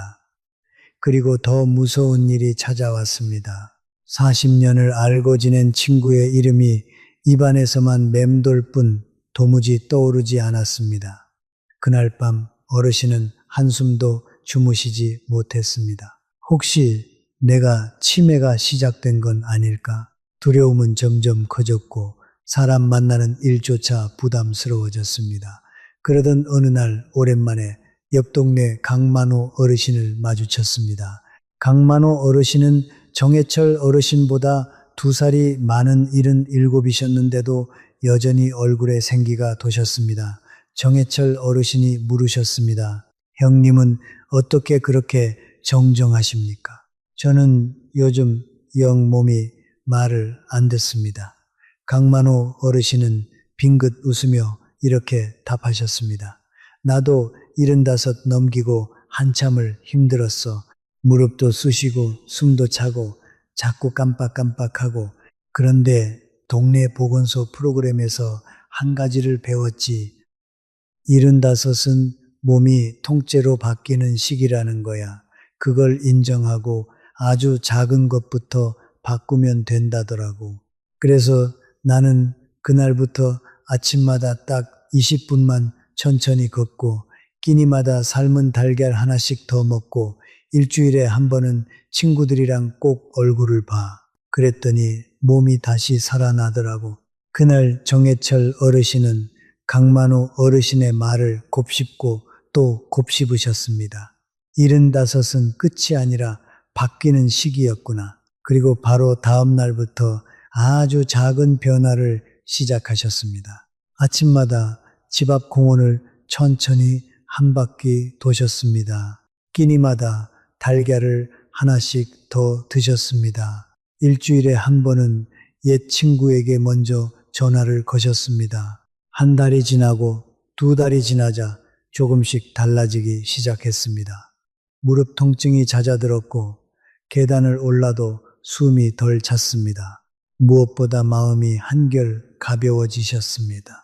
그리고 더 무서운 일이 찾아왔습니다. 40년을 알고 지낸 친구의 이름이 입안에서만 맴돌 뿐 도무지 떠오르지 않았습니다. 그날 밤 어르신은 한숨도 주무시지 못했습니다. 혹시 내가 치매가 시작된 건 아닐까? 두려움은 점점 커졌고 사람 만나는 일조차 부담스러워졌습니다. 그러던 어느 날 오랜만에 옆 동네 강만호 어르신을 마주쳤습니다. 강만호 어르신은 정해철 어르신보다 2살이 많은 77이셨는데도 여전히 얼굴에 생기가 도셨습니다. 정해철 어르신이 물으셨습니다. 형님은 어떻게 그렇게 정정하십니까? 저는 요즘 영 몸이 말을 안 듣습니다. 강만호 어르신은 빙긋 웃으며 이렇게 답하셨습니다. 나도 75 넘기고 한참을 힘들었어. 무릎도 쑤시고 숨도 차고 자꾸 깜빡깜빡하고 그런데 동네 보건소 프로그램에서 한 가지를 배웠지. 75은 몸이 통째로 바뀌는 시기라는 거야. 그걸 인정하고 아주 작은 것부터 바꾸면 된다더라고. 그래서 나는 그날부터 아침마다 딱 20분만 천천히 걷고 끼니마다 삶은 달걀 하나씩 더 먹고 일주일에 한 번은 친구들이랑 꼭 얼굴을 봐. 그랬더니 몸이 다시 살아나더라고. 그날 정해철 어르신은 강만호 어르신의 말을 곱씹고 또 곱씹으셨습니다. 75은 끝이 아니라 바뀌는 시기였구나. 그리고 바로 다음 날부터 아주 작은 변화를 시작하셨습니다. 아침마다 집 앞 공원을 천천히 한 바퀴 도셨습니다. 끼니마다 달걀을 하나씩 더 드셨습니다. 일주일에 한 번은 옛 친구에게 먼저 전화를 거셨습니다. 한 달이 지나고 2달이 지나자 조금씩 달라지기 시작했습니다. 무릎 통증이 잦아들었고 계단을 올라도 숨이 덜 찼습니다. 무엇보다 마음이 한결 가벼워지셨습니다.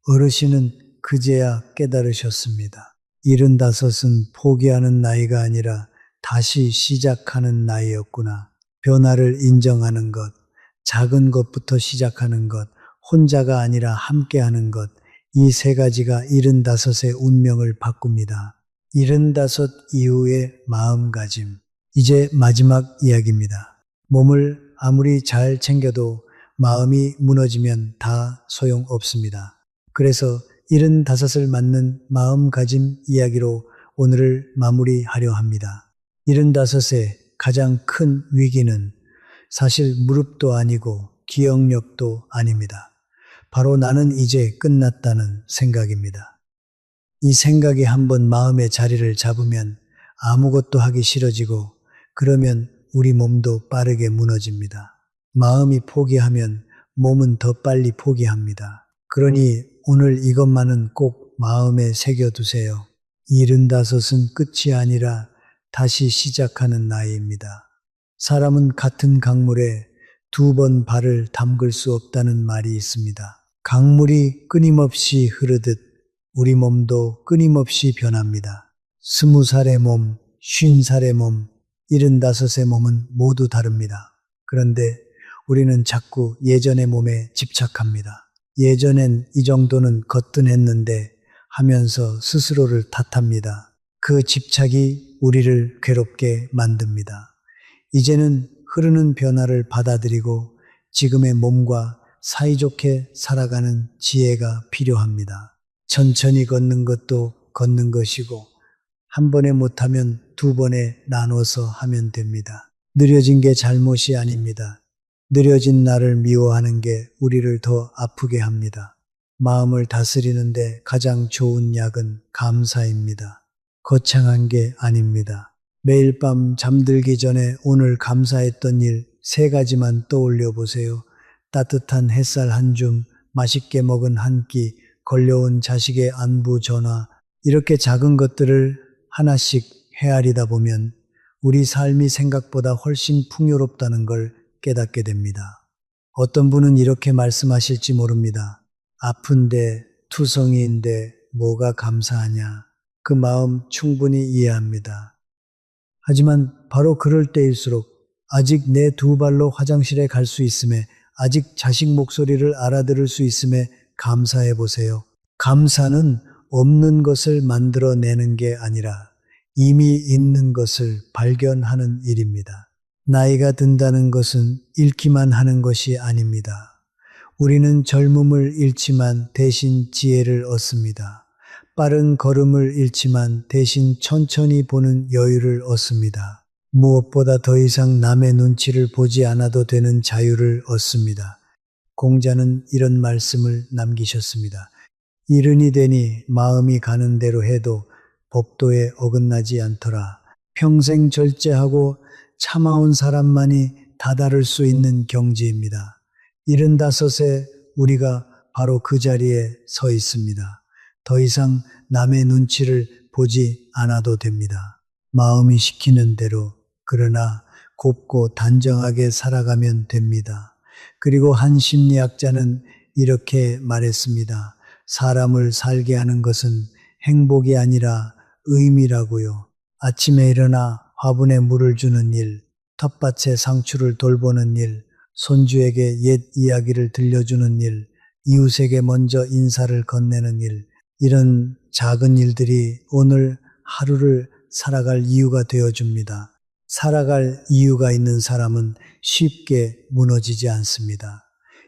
어르신은 그제야 깨달으셨습니다. 75은 포기하는 나이가 아니라 다시 시작하는 나이였구나. 변화를 인정하는 것, 작은 것부터 시작하는 것, 혼자가 아니라 함께하는 것, 이 3가지가 75의 운명을 바꿉니다. 75 이후의 마음가짐. 이제 마지막 이야기입니다. 몸을 아무리 잘 챙겨도 마음이 무너지면 다 소용없습니다. 그래서 75을 맞는 마음가짐 이야기로 오늘을 마무리하려 합니다. 75의 가장 큰 위기는 사실 무릎도 아니고 기억력도 아닙니다. 바로 나는 이제 끝났다는 생각입니다. 이 생각이 한번 마음의 자리를 잡으면 아무것도 하기 싫어지고 그러면 우리 몸도 빠르게 무너집니다. 마음이 포기하면 몸은 더 빨리 포기합니다. 그러니 오늘 이것만은 꼭 마음에 새겨두세요. 75은 끝이 아니라 다시 시작하는 나이입니다. 사람은 같은 강물에 2번 발을 담글 수 없다는 말이 있습니다. 강물이 끊임없이 흐르듯 우리 몸도 끊임없이 변합니다. 20살의 몸, 50살의 몸, 75의 몸은 모두 다릅니다. 그런데 우리는 자꾸 예전의 몸에 집착합니다. 예전엔 이 정도는 거뜬했는데 하면서 스스로를 탓합니다. 그 집착이 우리를 괴롭게 만듭니다. 이제는 흐르는 변화를 받아들이고 지금의 몸과 사이좋게 살아가는 지혜가 필요합니다. 천천히 걷는 것도 걷는 것이고 한 번에 못하면 2번에 나눠서 하면 됩니다. 느려진 게 잘못이 아닙니다. 느려진 나를 미워하는 게 우리를 더 아프게 합니다. 마음을 다스리는데 가장 좋은 약은 감사입니다. 거창한 게 아닙니다. 매일 밤 잠들기 전에 오늘 감사했던 일 3가지만 떠올려 보세요. 따뜻한 햇살 한 줌, 맛있게 먹은 한 끼, 걸려온 자식의 안부 전화, 이렇게 작은 것들을 하나씩 헤아리다 보면 우리 삶이 생각보다 훨씬 풍요롭다는 걸 깨닫게 됩니다. 어떤 분은 이렇게 말씀하실지 모릅니다. 아픈데, 투성이인데 뭐가 감사하냐. 그 마음 충분히 이해합니다. 하지만 바로 그럴 때일수록 아직 내 두 발로 화장실에 갈 수 있음에, 아직 자식 목소리를 알아들을 수 있음에 감사해 보세요. 감사는 없는 것을 만들어내는 게 아니라 이미 있는 것을 발견하는 일입니다. 나이가 든다는 것은 잃기만 하는 것이 아닙니다. 우리는 젊음을 잃지만 대신 지혜를 얻습니다. 빠른 걸음을 잃지만 대신 천천히 보는 여유를 얻습니다. 무엇보다 더 이상 남의 눈치를 보지 않아도 되는 자유를 얻습니다. 공자는 이런 말씀을 남기셨습니다. 이른이 되니 마음이 가는 대로 해도 법도에 어긋나지 않더라. 평생 절제하고 참아온 사람만이 다다를 수 있는 경지입니다. 75세 우리가 바로 그 자리에 서 있습니다. 더 이상 남의 눈치를 보지 않아도 됩니다. 마음이 시키는 대로, 그러나 곱고 단정하게 살아가면 됩니다. 그리고 한 심리학자는 이렇게 말했습니다. 사람을 살게 하는 것은 행복이 아니라 의미라고요. 아침에 일어나 화분에 물을 주는 일, 텃밭에 상추를 돌보는 일, 손주에게 옛 이야기를 들려주는 일, 이웃에게 먼저 인사를 건네는 일, 이런 작은 일들이 오늘 하루를 살아갈 이유가 되어줍니다. 살아갈 이유가 있는 사람은 쉽게 무너지지 않습니다.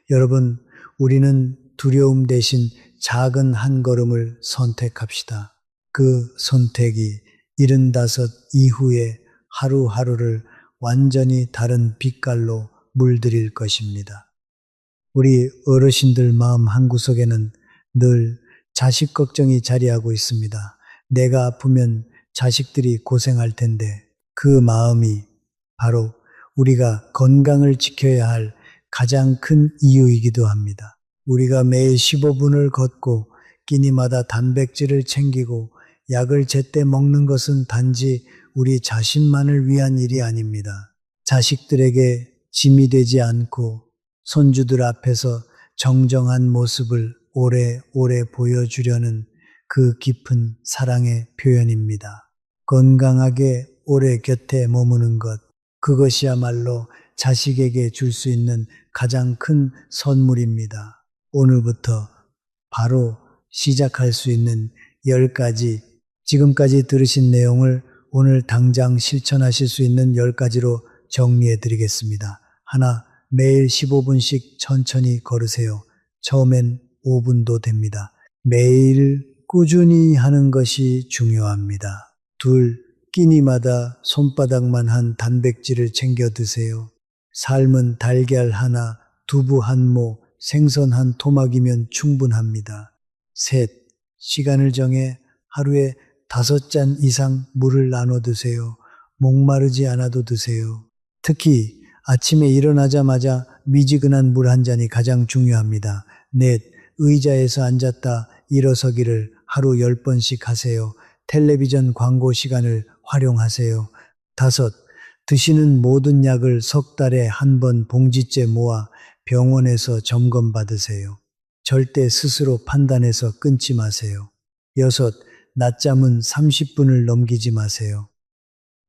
여러분, 우리는 두려움 대신 작은 한 걸음을 선택합시다. 그 선택이 75 이후에 하루하루를 완전히 다른 빛깔로 물들일 것입니다. 우리 어르신들 마음 한구석에는 늘 자식 걱정이 자리하고 있습니다. 내가 아프면 자식들이 고생할 텐데, 그 마음이 바로 우리가 건강을 지켜야 할 가장 큰 이유이기도 합니다. 우리가 매일 15분을 걷고 끼니마다 단백질을 챙기고 약을 제때 먹는 것은 단지 우리 자신만을 위한 일이 아닙니다. 자식들에게 짐이 되지 않고 손주들 앞에서 정정한 모습을 오래오래 보여주려는 그 깊은 사랑의 표현입니다. 건강하게 오래 곁에 머무는 것, 그것이야말로 자식에게 줄 수 있는 가장 큰 선물입니다. 오늘부터 바로 시작할 수 있는 10가지, 지금까지 들으신 내용을 오늘 당장 실천하실 수 있는 10가지로 정리해 드리겠습니다. 하나, 매일 15분씩 천천히 걸으세요. 처음엔 5분도 됩니다. 매일 꾸준히 하는 것이 중요합니다. 둘, 끼니마다 손바닥만 한 단백질을 챙겨 드세요. 삶은 달걀 하나, 두부 한 모, 생선 한 토막이면 충분합니다. 셋, 시간을 정해 하루에 5잔 이상 물을 나눠 드세요. 목마르지 않아도 드세요. 특히 아침에 일어나자마자 미지근한 물 한 잔이 가장 중요합니다. 넷, 의자에서 앉았다 일어서기를 하루 10번씩 하세요. 텔레비전 광고 시간을 활용하세요. 다섯, 드시는 모든 약을 석 달에 한 번 봉지째 모아 병원에서 점검받으세요. 절대 스스로 판단해서 끊지 마세요. 여섯, 낮잠은 30분을 넘기지 마세요.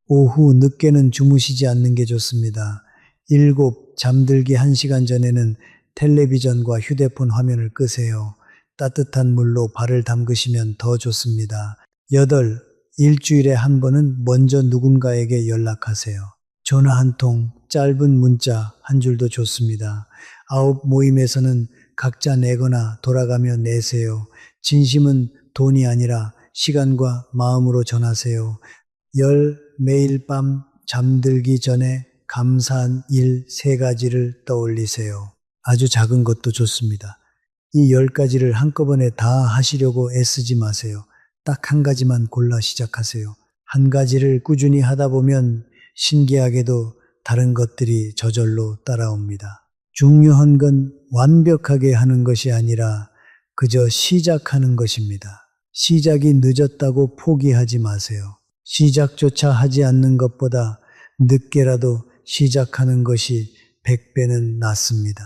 오후 늦게는 주무시지 않는 게 좋습니다. 일곱, 잠들기 1시간 전에는 텔레비전과 휴대폰 화면을 끄세요. 따뜻한 물로 발을 담그시면 더 좋습니다. 여덟, 일주일에 한 번은 먼저 누군가에게 연락하세요. 전화 한 통, 짧은 문자 한 줄도 좋습니다. 아홉, 모임에서는 각자 내거나 돌아가며 내세요. 진심은 돈이 아니라 시간과 마음으로 전하세요. 열, 매일 밤 잠들기 전에 감사한 일 3가지를 떠올리세요. 아주 작은 것도 좋습니다. 이 10가지를 한꺼번에 다 하시려고 애쓰지 마세요. 딱 한 가지만 골라 시작하세요. 한 가지를 꾸준히 하다 보면 신기하게도 다른 것들이 저절로 따라옵니다. 중요한 건 완벽하게 하는 것이 아니라 그저 시작하는 것입니다. 시작이 늦었다고 포기하지 마세요. 시작조차 하지 않는 것보다 늦게라도 시작하는 것이 100배는 낫습니다.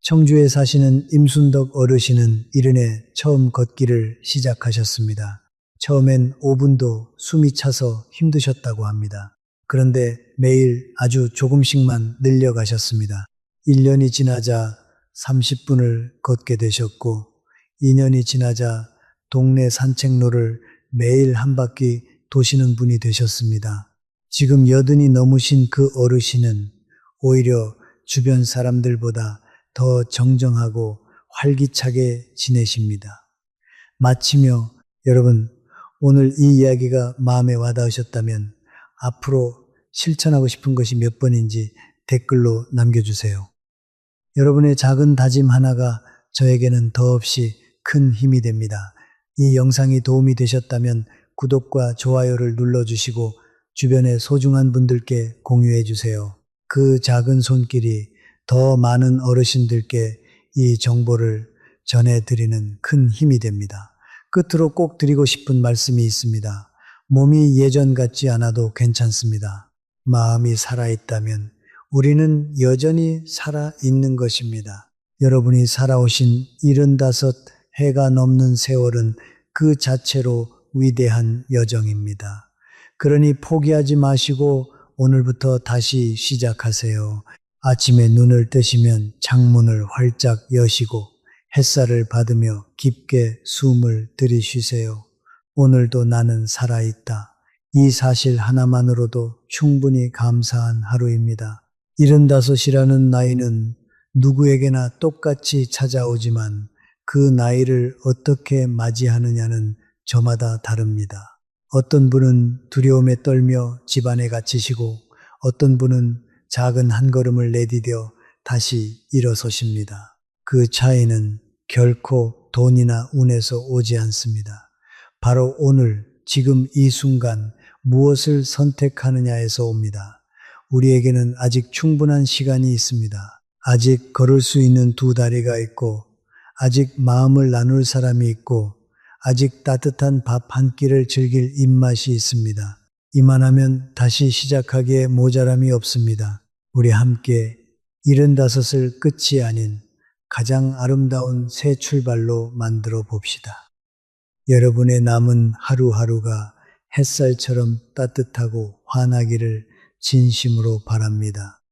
청주에 사시는 임순덕 어르신은 이른에 처음 걷기를 시작하셨습니다. 처음엔 5분도 숨이 차서 힘드셨다고 합니다. 그런데 매일 아주 조금씩만 늘려가셨습니다. 1년이 지나자 30분을 걷게 되셨고, 2년이 지나자 동네 산책로를 매일 한 바퀴 도시는 분이 되셨습니다. 지금 여든이 넘으신 그 어르신은 오히려 주변 사람들보다 더 정정하고 활기차게 지내십니다. 마치며 여러분, 오늘 이 이야기가 마음에 와닿으셨다면 앞으로 실천하고 싶은 것이 몇 번인지 댓글로 남겨주세요. 여러분의 작은 다짐 하나가 저에게는 더없이 큰 힘이 됩니다. 이 영상이 도움이 되셨다면 구독과 좋아요를 눌러주시고 주변의 소중한 분들께 공유해 주세요. 그 작은 손길이 더 많은 어르신들께 이 정보를 전해드리는 큰 힘이 됩니다. 끝으로 꼭 드리고 싶은 말씀이 있습니다. 몸이 예전 같지 않아도 괜찮습니다. 마음이 살아있다면 우리는 여전히 살아있는 것입니다. 여러분이 살아오신 75 해가 넘는 세월은 그 자체로 위대한 여정입니다. 그러니 포기하지 마시고 오늘부터 다시 시작하세요. 아침에 눈을 뜨시면 창문을 활짝 여시고 햇살을 받으며 깊게 숨을 들이쉬세요. 오늘도 나는 살아있다. 이 사실 하나만으로도 충분히 감사한 하루입니다. 75이라는 나이는 누구에게나 똑같이 찾아오지만 그 나이를 어떻게 맞이하느냐는 저마다 다릅니다. 어떤 분은 두려움에 떨며 집안에 갇히시고 어떤 분은 작은 한 걸음을 내디뎌 다시 일어서십니다. 그 차이는 결코 돈이나 운에서 오지 않습니다. 바로 오늘, 지금 이 순간 무엇을 선택하느냐에서 옵니다. 우리에게는 아직 충분한 시간이 있습니다. 아직 걸을 수 있는 두 다리가 있고, 아직 마음을 나눌 사람이 있고, 아직 따뜻한 밥 한 끼를 즐길 입맛이 있습니다. 이만하면 다시 시작하기에 모자람이 없습니다. 우리 함께 75을 끝이 아닌 가장 아름다운 새 출발로 만들어 봅시다. 여러분의 남은 하루하루가 햇살처럼 따뜻하고 환하기를 진심으로 바랍니다.